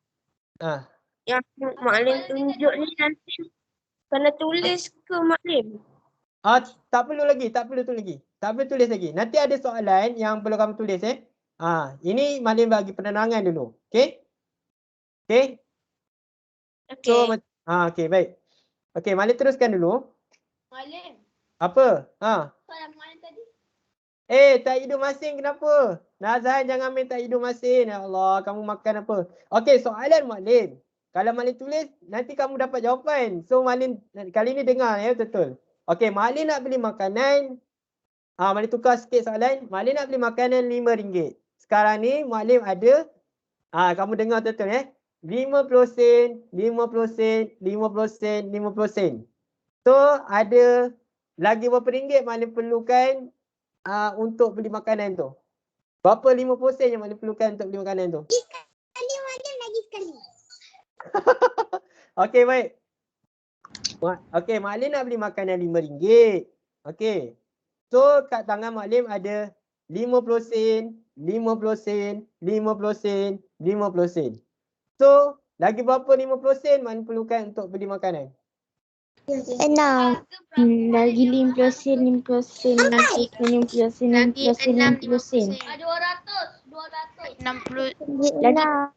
Yang Maklim tunjuk ni nanti kena tulis ke Maklim? Tak perlu tulis lagi. Nanti ada soalan yang perlu kamu tulis ini Maklim bagi penerangan dulu. Okey? Okey. So, okey, baik. Okey, Maklim teruskan dulu. Maklim. Apa? Soalan Maklim tadi. Tak hidung masin kenapa? Nazhan jangan main tak hidung masin. Ya Allah, kamu makan apa? Okey, soalan Maklim. Kalau Maklim tulis, nanti kamu dapat jawapan. So, Maklim kali ni dengar betul. Okey, Maklim nak beli makanan. Maklim tukar sikit soalan. Maklim nak beli makanan RM5. Sekarang ni Maklim ada, kamu dengar betul 50 sen, 50 sen, 50 sen, 50 sen. So, ada lagi berapa ringgit Maklim perlukan untuk beli makanan tu? Berapa 50% yang Malim perlukan untuk beli makanan tu? Sekali Malim lagi sekali. Okey, baik. Okey, Mak Lim nak beli makanan RM5. Okey. So, kat tangan Mak Lim ada 50 sen, 50 sen, 50 sen, 50 sen. So, lagi berapa 50 sen Mak Lim perlukan untuk beli makanan? 6. Lagi 50 sen, 50 sen, 50 sen, 50 sen, 50 sen. 200. 200. 60.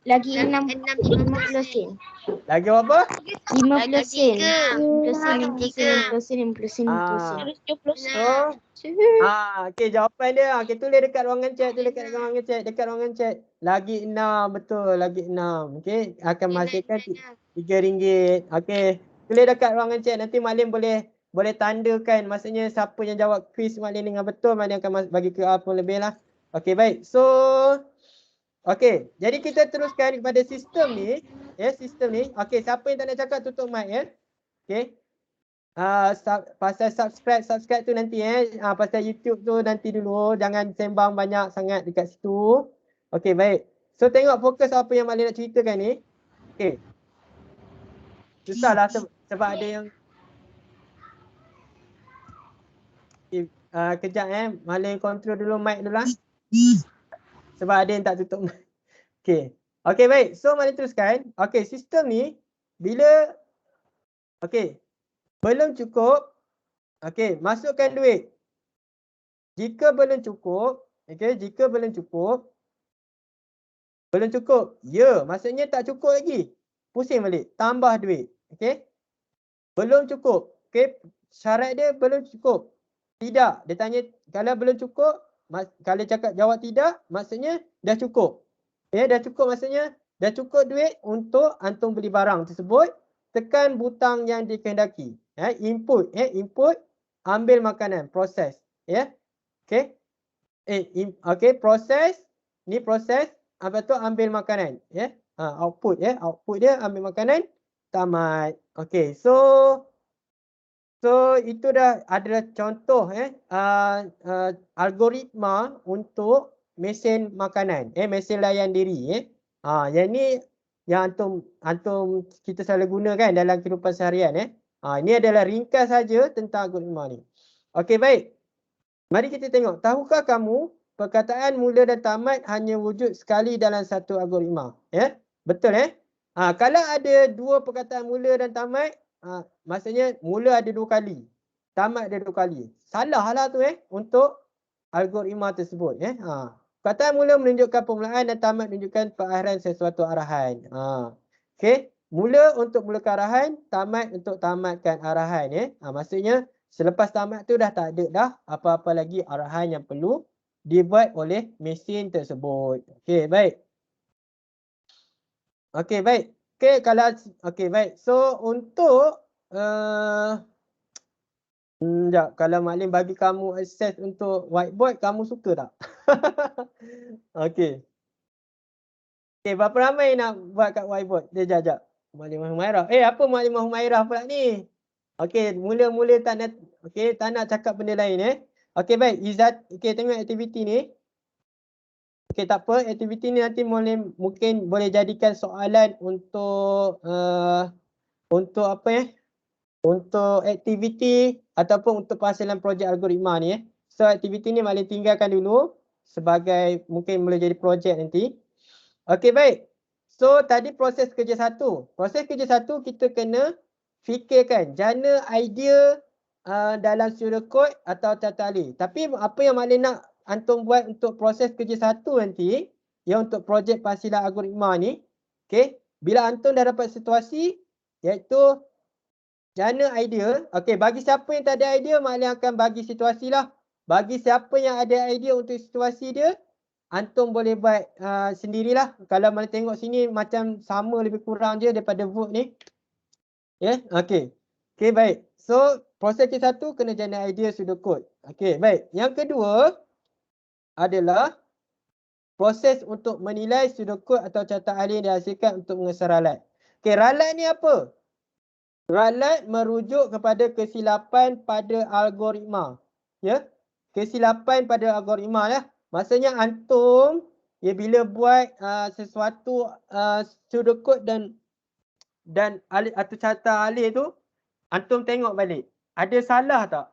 Lagi 50 sen. Lagi berapa? 50 sen. 50 sen, 50 sen, 50 sen, 50 sen, 50 sen. 70 sen. So, okey, jawapan dia. Okey, tulis dekat ruangan chat, dekat ruangan chat. Lagi 6, betul, lagi 6. Okey, akan menghasilkan RM3. Okey, tulis dekat ruangan chat. Nanti Malim boleh tandakan, maksudnya siapa yang jawab quiz Malim dengan betul, Malim akan bagi QR pun lebih lah. Okey, baik. So, okey, jadi kita teruskan kepada sistem ni. Sistem ni. Okey, siapa yang tak nak cakap tutup mic ya. Okey. Pasal subscribe tu nanti pasal YouTube tu nanti dulu, jangan sembang banyak sangat dekat situ. Okey, baik. So tengok fokus apa yang Malim nak ceritakan ni. Okey. Susahlah sebab ada yang kejap Malim control dulu mic dulu lah. Sebab ada yang tak tutup mic. Okey. Okey, baik. So Malim teruskan. Okey, sistem ni bila belum cukup, okey, masukkan duit. Jika belum cukup, belum cukup. Ya, maksudnya tak cukup lagi. Pusing balik, tambah duit. Okey. Belum cukup. Okey, syarat dia belum cukup. Tidak, dia tanya kalau belum cukup, kalau cakap jawab tidak, maksudnya dah cukup. Dah cukup maksudnya dah cukup duit untuk antum beli barang tersebut. Tekan butang yang dikehendaki. Input, ambil makanan, proses. Okey. Okey, proses, ni proses, apa tu ambil makanan, output output dia ambil makanan, tamat. Okey, so itu dah adalah contoh algoritma untuk mesin makanan, mesin layan diri. Yang ni yang antum kita selalu gunakan dalam kehidupan seharian. Ini adalah ringkas saja tentang algoritma ni. Okey, baik. Mari kita tengok. Tahukah kamu perkataan mula dan tamat hanya wujud sekali dalam satu algoritma? Betul kalau ada dua perkataan mula dan tamat, maksudnya mula ada 2 kali, tamat ada 2 kali. Salahlah tu untuk algoritma tersebut. Perkataan mula menunjukkan permulaan dan tamat menunjukkan perakhiran sesuatu arahan. Okey, mula untuk mulakan arahan, tamat untuk tamatkan arahan. Maksudnya selepas tamat tu dah tak ada dah apa-apa lagi arahan yang perlu dibuat oleh mesin tersebut. Okey, baik. Okey, baik. Okey, baik. So untuk sekejap, kalau Mak Lim bagi kamu akses untuk whiteboard, kamu suka tak? Okey. Okey, berapa ramai nak buat kat whiteboard? Sekejap. Mak Lim Humairah. Apa Mak Lim Humairah pula ni? Okey, mula-mula tak nak cakap benda lain. Okey, baik. Izzat, tengok aktiviti ni. Okey, tak apa. Aktiviti ni nanti mungkin boleh jadikan soalan untuk untuk aktiviti ataupun untuk perhasilan projek algoritma ni. So aktiviti ni Mak Lim tinggalkan dulu sebagai mungkin boleh jadi projek nanti. Okey, baik. So tadi proses kerja satu. Proses kerja satu kita kena fikirkan jana idea dalam pseudocode atau tata alih. Tapi apa yang Mak Lim nak antum buat untuk proses kerja satu nanti, untuk projek perhasilan algoritma ni, bila antum dah dapat situasi iaitu jana idea. Okey, bagi siapa yang tak ada idea, Mak Lim akan bagi situasi lah. Bagi siapa yang ada idea untuk situasi dia, antum boleh buat sendirilah. Kalau Mak Lim tengok sini macam sama lebih kurang je daripada vote ni. Okey. Okey, baik. So, proses ke satu kena jana idea pseudocode. Okey, baik. Yang kedua adalah proses untuk menilai pseudocode atau catatan alih yang dihasilkan untuk mengesah ralat. Okey, ralat ni apa? Ralat merujuk kepada kesilapan pada algoritma. kesilapan pada algoritma lah. Maksudnya antum bila buat sesuatu pseudocode dan alih atau carta alih tu, antum tengok balik. Ada salah tak?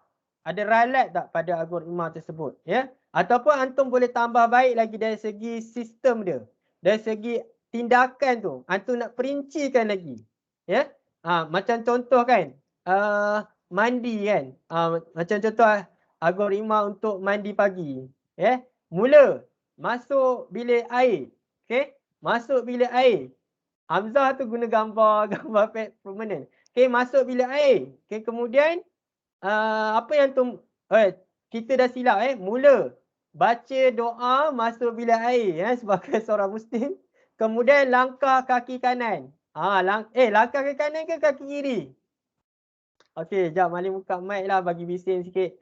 Ada ralat tak pada algoritma tersebut? Ya. Ataupun antum boleh tambah baik lagi dari segi sistem dia. Dari segi tindakan tu. Antum nak perincikan lagi. Ya. Macam contoh kan. Mandi kan. Macam contoh algoritma untuk mandi pagi. Ya. Mula. Masuk bilik air. Okay. Masuk bilik air. Hamzah tu guna gambar permanent. Okay, masuk bilik air. Okay, kemudian apa yang tu kita dah silap mula baca doa masuk bilik air sebagai seorang muslim. Kemudian langkah kaki kanan. Langkah kaki kanan ke kaki kiri? Okey, jap Malim buka mic lah bagi bising sikit.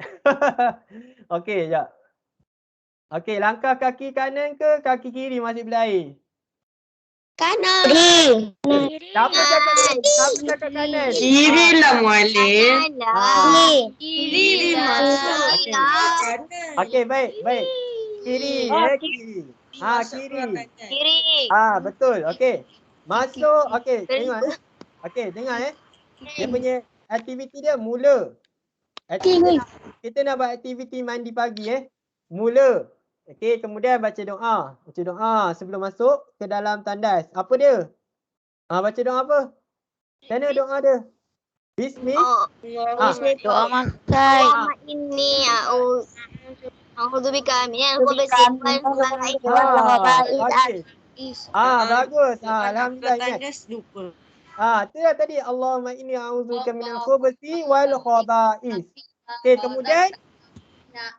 Okey, jap. Okey, langkah kaki kanan ke kaki kiri masuk bilik air? Kanan. Siapa cakap kanan? Siapa cakap kanan? Kiri lah Mualim. Kiri masuk. Okey, baik. Kiri, kiri. Kiri. Betul. Okey. Masuk. Okey, tengok Okey, dengar Dia punya aktiviti dia mula. Kita nak buat aktiviti mandi pagi Mula. Okey, kemudian baca doa. Baca doa sebelum masuk ke dalam tandas. Apa dia? Baca doa apa? Macam mana doa dia? Bismillah. Doa makan. Ini A'udzubika minal Okey. Bagus. Alhamdulillah. Tandas lupa. Tu lah tadi. Allahumma inni a'udzubika minal khubuthi wal khaba'is. Okey, kemudian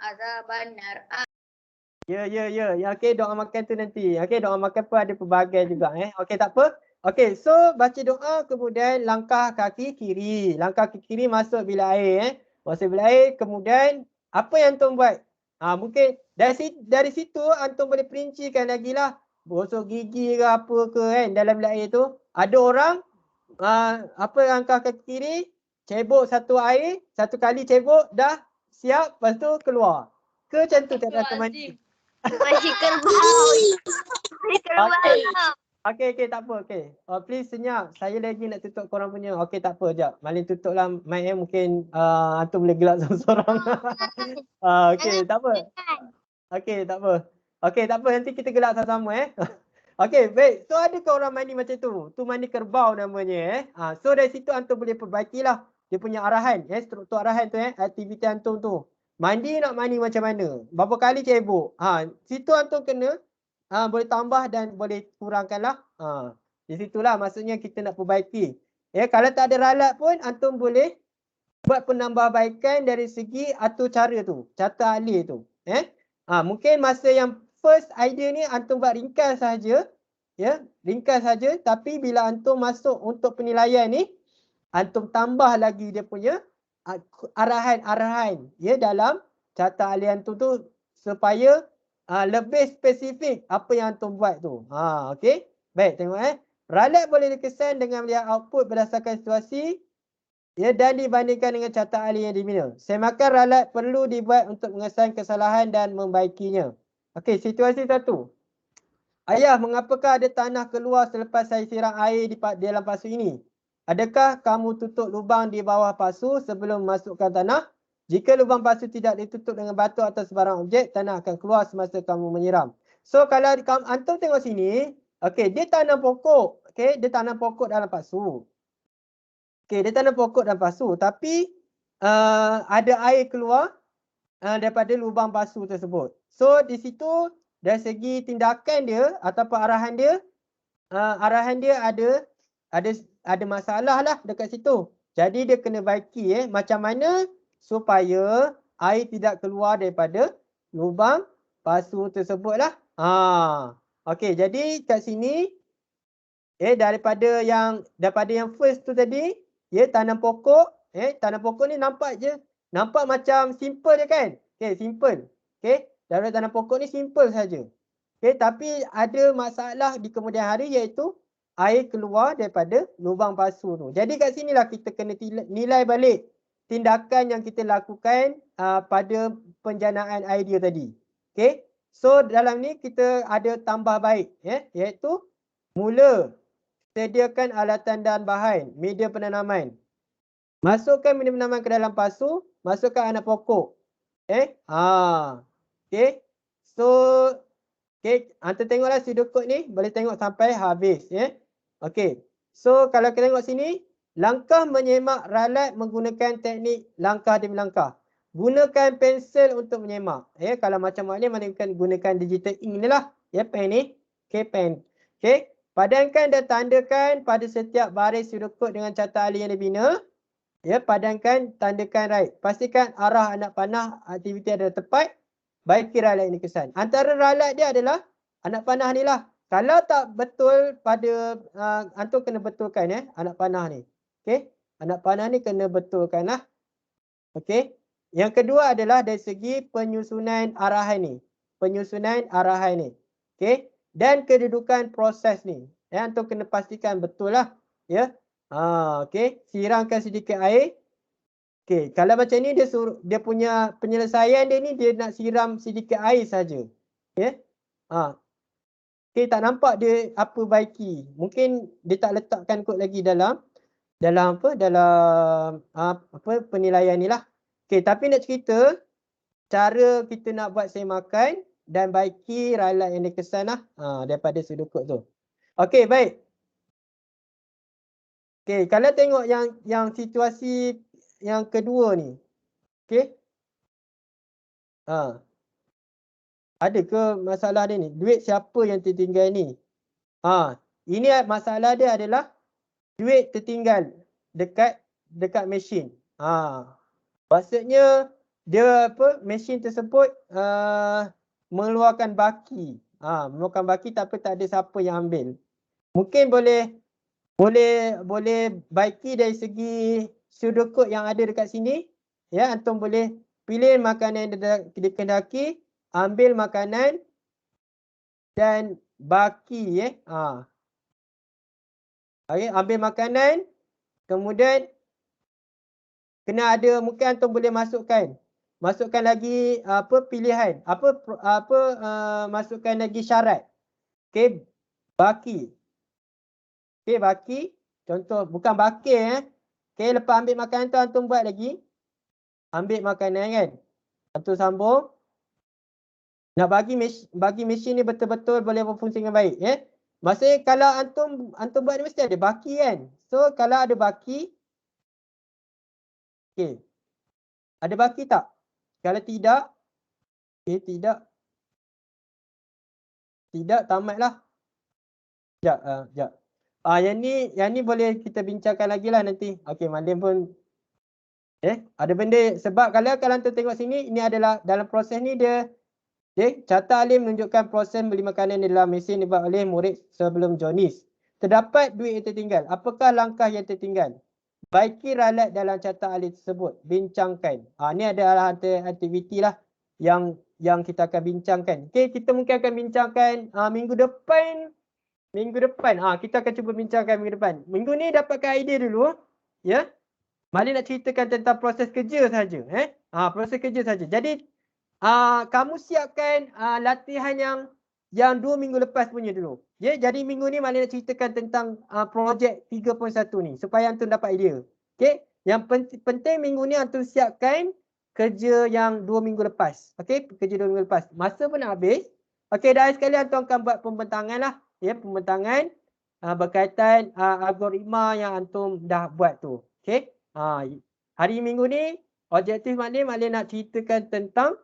azaban nar. Ya. Okey, doa makan tu nanti. Okey, doa makan pun ada pelbagai juga Okey, tak apa. Okey, so baca doa kemudian langkah kaki kiri. Langkah kaki kiri masuk bilik air Masuk bilik air, kemudian apa yang antum buat? Mungkin dari situ antum boleh perincikan lagi lah. Gosok gigi ke apa ke dalam bilik air tu. Ada orang langkah kaki kiri, cebok satu air, satu kali cebok dah siap, lepas tu keluar. Ke macam tu tak rasa mandi? Masih kerbau. Okey, tak apa. Okey. Please senyap. Saya lagi nak tutup korang punya. Okey, tak apa. Sekejap. Malin tutup lah mic mungkin antum boleh gelak seorang-seorang. Okey, tak apa. Okey, tak apa. Okey, tak apa. Nanti kita gelak sama-sama Okey, baik. So, adakah orang mandi macam tu? Tu mandi kerbau namanya So, dari situ antum boleh perbaikilah dia punya arahan. Struktur arahan tu aktiviti antum tu. Mandi nak mandi macam mana? Berapa kali cebok? Situ antum kena boleh tambah dan boleh kurangkanlah. Di situlah maksudnya kita nak perbaiki. Kalau tak ada ralat pun antum boleh buat penambahbaikan dari segi atur cara tu, carta alih tu. Mungkin masa yang first idea ni antum buat ringkas saja. Ringkas saja, tapi bila antum masuk untuk penilaian ni antum tambah lagi dia punya arahan-arahan dalam carta alih antum tu supaya lebih spesifik apa yang antum buat tu. Okey. Baik, tengok ralat boleh dikesan dengan melihat output berdasarkan situasi dan dibandingkan dengan carta alih yang dibina. Semakan ralat perlu dibuat untuk mengesan kesalahan dan membaikinya. Okey, situasi satu. Ayah, mengapakah ada tanah keluar selepas saya siram air di dalam pasu ini? Adakah kamu tutup lubang di bawah pasu sebelum memasukkan tanah? Jika lubang pasu tidak ditutup dengan batu atau sebarang objek, tanah akan keluar semasa kamu menyiram. So, kalau antum tengok sini, okey, dia tanam pokok. Okey, dia tanam pokok dalam pasu. Okey, dia tanam pokok dalam pasu. Tapi, ada air keluar daripada lubang pasu tersebut. So, di situ, dari segi tindakan dia ataupun arahan dia ada masalah lah dekat situ. Jadi, dia kena baiki macam mana supaya air tidak keluar daripada lubang pasu tersebut lah. Okey, jadi kat sini daripada yang first tu tadi, tanam pokok, tanam pokok ni nampak macam simple je kan? Okey, simple. Okey, daripada tanam pokok ni simple saja. Okey, tapi ada masalah di kemudian hari iaitu air keluar daripada lubang pasu tu. Jadi kat sinilah kita kena nilai balik tindakan yang kita lakukan pada penjanaan idea tadi. Okey. So dalam ni kita ada tambah baik iaitu mula sediakan alatan dan bahan, media penanaman. Masukkan media penanaman ke dalam pasu, masukkan anak pokok. Okey. So antum tengoklah sudut kod ni, boleh tengok sampai habis Okey. So kalau kita tengok sini, langkah menyemak ralat menggunakan teknik langkah demi langkah. Gunakan pensel untuk menyemak. Kalau macam maknanya gunakan digital ink ni lah. Pen ni. Pen. Okey. Padankan dan tandakan pada setiap baris sudut kod dengan carta alih yang dibina. Padankan, tandakan right. Pastikan arah anak panah aktiviti adalah tepat. Baiki ralat ini kesan. Antara ralat dia adalah anak panah ni lah. Kalau tak betul pada antum kena betulkan anak panah ni. Okey. Anak panah ni kena betulkan lah. Okey. Yang kedua adalah dari segi penyusunan arahan ni. Penyusunan arahan ni. Okey. Dan kedudukan proses ni. Antum kena pastikan betul lah. Okey. Siramkan sedikit air. Okey. Kalau macam ni dia punya penyelesaian dia ni dia nak siram sedikit air saja. Okey, tak nampak dia apa baiki. Mungkin dia tak letakkan kod lagi dalam penilaian ni lah. Okey, tapi nak cerita cara kita nak buat semakan dan baiki ralat yang dikesan lah daripada sudut kod tu. Okey, baik. Okey, kalau tengok yang situasi yang kedua ni. Okey. Ada ke masalah dia ni? Duit siapa yang tertinggal ni? Ini masalah dia adalah duit tertinggal dekat mesin. Maksudnya dia mesin tersebut mengeluarkan baki. Mengeluarkan baki tapi tak ada siapa yang ambil. Mungkin boleh baiki dari segi sudut kod yang ada dekat sini. Antum boleh pilih makanan yang dikendaki, ambil makanan dan baki ambil makanan, kemudian kena ada, mungkin antum boleh masukkan lagi pilihan, masukkan lagi syarat. Okey, baki. Okey, baki, contoh bukan bakil Okey, lepas ambil makanan tu antum buat lagi. Ambil makanan kan. Antum sambung. Nak bagi mesin ni betul-betul boleh berfungsi dengan baik Maksudnya kalau antum buat ni mesti ada baki kan. So kalau ada baki, okey. Ada baki tak? Kalau tidak, tidak tamatlah. Sekejap. Yang ni boleh kita bincangkan lagi lah nanti. Okey, Malim pun ada benda sebab kalau antum tengok sini, ini adalah dalam proses ni dia carta alih menunjukkan proses beli makanan di dalam mesin dibuat oleh murid sebelum Jonis. Terdapat duit yang tertinggal. Apakah langkah yang tertinggal? Baiki ralat dalam carta alih tersebut. Bincangkan. Ni adalah aktiviti lah yang kita akan bincangkan. Okey, kita mungkin akan bincangkan minggu depan. Kita akan cuba bincangkan minggu depan. Minggu ni dapatkan idea dulu. Malik nak ceritakan tentang proses kerja saja. Proses kerja saja. Jadi kamu siapkan latihan yang 2 minggu lepas punya dulu. Jadi minggu ni Malik nak ceritakan tentang projek 3.1 ni supaya antum dapat idea. Okey, yang penting minggu ni antum siapkan kerja yang 2 minggu lepas. Okey, kerja 2 minggu lepas. Masa pun nak habis. Okey, dah sekali antum akan buat pembentangan lah. Pembentangan berkaitan algoritma yang antum dah buat tu. Okey. Hari minggu ni objektif Malik nak ceritakan tentang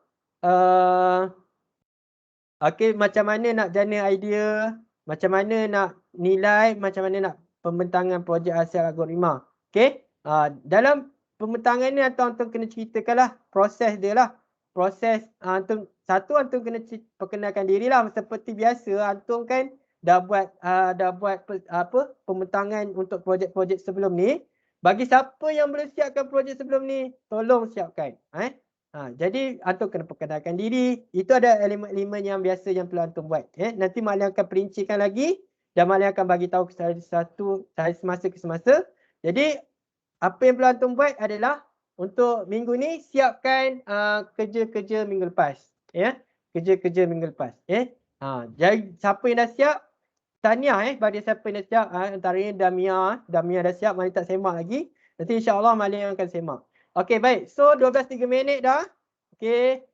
macam mana nak jana idea, macam mana nak nilai, macam mana nak pembentangan projek hasil algoritma. Okey. Dalam pembentangan ni antum kena ceritakanlah proses dia lah. Proses antum kena perkenalkan diri lah. Seperti biasa antum kan dah buat pembentangan untuk projek-projek sebelum ni. Bagi siapa yang belum siapkan projek sebelum ni, tolong siapkan. Jadi antum kena perkenalkan diri. Itu ada elemen-elemen yang biasa yang perlu antum buat. Nanti Malik akan perincikan lagi dan Malik akan bagi tahu semasa ke semasa. Jadi apa yang perlu antum buat adalah untuk minggu ni siapkan kerja-kerja minggu lepas. Ya. Kerja-kerja minggu lepas. Jadi siapa yang dah siap, tahniah bagi siapa yang dah siap. Antaranya Damia dah siap, Malik tak semak lagi. Nanti insya-Allah Malik akan semak. Okey, baik. So 12.3 minit dah. Okey.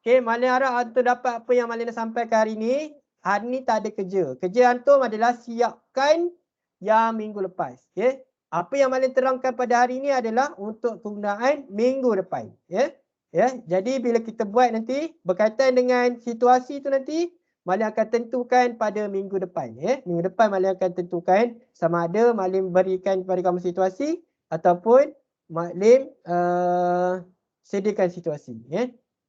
Okey, Malik harap antum dapat apa yang Malik dah sampaikan hari ni. Hari ni tak ada kerja. Kerja antum adalah siapkan yang minggu lepas. Okey. Apa yang Malik terangkan pada hari ini adalah untuk penggunaan minggu depan. Jadi bila kita buat nanti berkaitan dengan situasi tu nanti, Malik akan tentukan pada minggu depan. Minggu depan Malik akan tentukan sama ada Malik berikan kepada kamu situasi ataupun Malik sediakan situasi.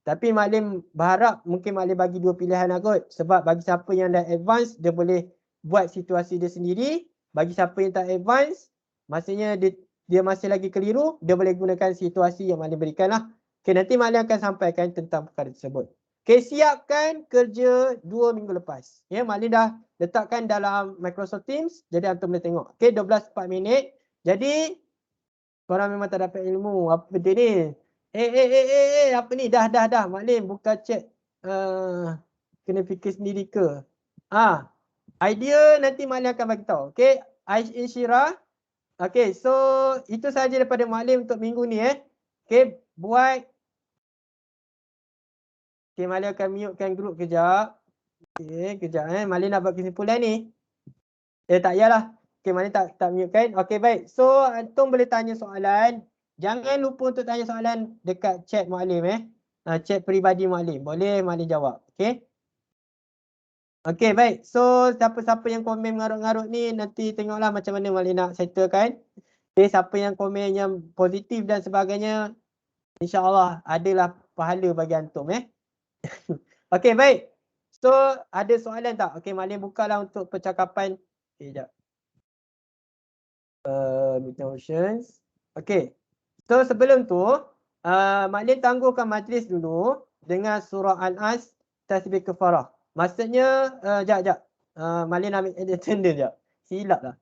Tapi Malik berharap mungkin Malik bagi dua pilihan lah kot. Sebab bagi siapa yang dah advance, dia boleh buat situasi dia sendiri. Bagi siapa yang tak advance, maksudnya dia masih lagi keliru, dia boleh gunakan situasi yang Malik berikan lah. Okay, nanti Malik akan sampaikan tentang perkara tersebut. Okay, siapkan kerja 2 minggu lepas. Malik dah letakkan dalam Microsoft Teams, jadi antum boleh tengok. Okay, 12.4 minit. Jadi, korang memang tak dapat ilmu. Apa benda ni? Apa ni? Dah. Malik buka chat. Kena fikir sendiri ke? Idea nanti Malik akan bagi tahu. Okay, Aisyah Syirah. Okay, so itu sahaja daripada Malik untuk minggu ni. Okay, buat. Okay, Malik akan mute-kan grup kejap. Okay, kejap Malik nak buat kesimpulan ni. Tak payahlah. Okay, Malik tak mute-kan. Okay, baik. So, antum boleh tanya soalan. Jangan lupa untuk tanya soalan dekat chat Muallim. Chat peribadi Muallim. Boleh Malik jawab. Okay. Okay, baik. So, siapa-siapa yang komen mengarut-ngarut ni, nanti tengoklah macam mana Malik nak settlekan. Okay, siapa yang komen yang positif dan sebagainya, insya-Allah adalah pahala bagi antum. Okay, baik. So, ada soalan tak? Okay, Malik bukalah untuk percakapan. Okay, sekejap. Meeting options. Okay. So, sebelum tu, Malik tangguhkan majlis dulu dengan surah Al-As tasbih kafarah. Maksudnya, sekejap. Malik nak ambil attendance sekejap. Silap lah.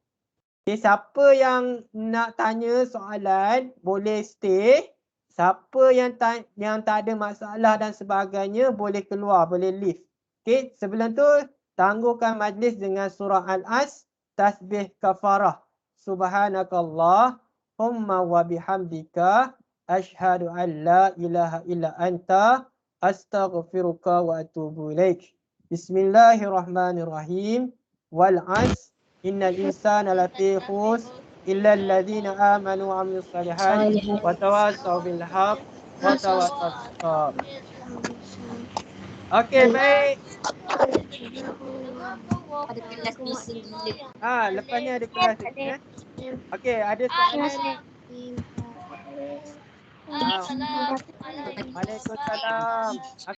Okay, siapa yang nak tanya soalan, boleh stay. Siapa yang tak ada masalah dan sebagainya, boleh keluar, boleh leave. Okay, sebelum tu, tangguhkan majlis dengan surah Al-As tasbih kafarah. Subhanakallahumma wa bihamdika asyhadu an la ilaha illa anta astaghfiruka wa atubu ilaik. Bismillahirrahmanirrahim. Wal 'asr innal insana lafi khusr illa alladhina amanu wa 'amilus shalihat wa tawassaw bil haqq wa tawassaw bis sabr. Okey, baik. Ada kelas bising gila. Lepas ni ada kelas. Okey, ada soalan. Waalaikumsalam.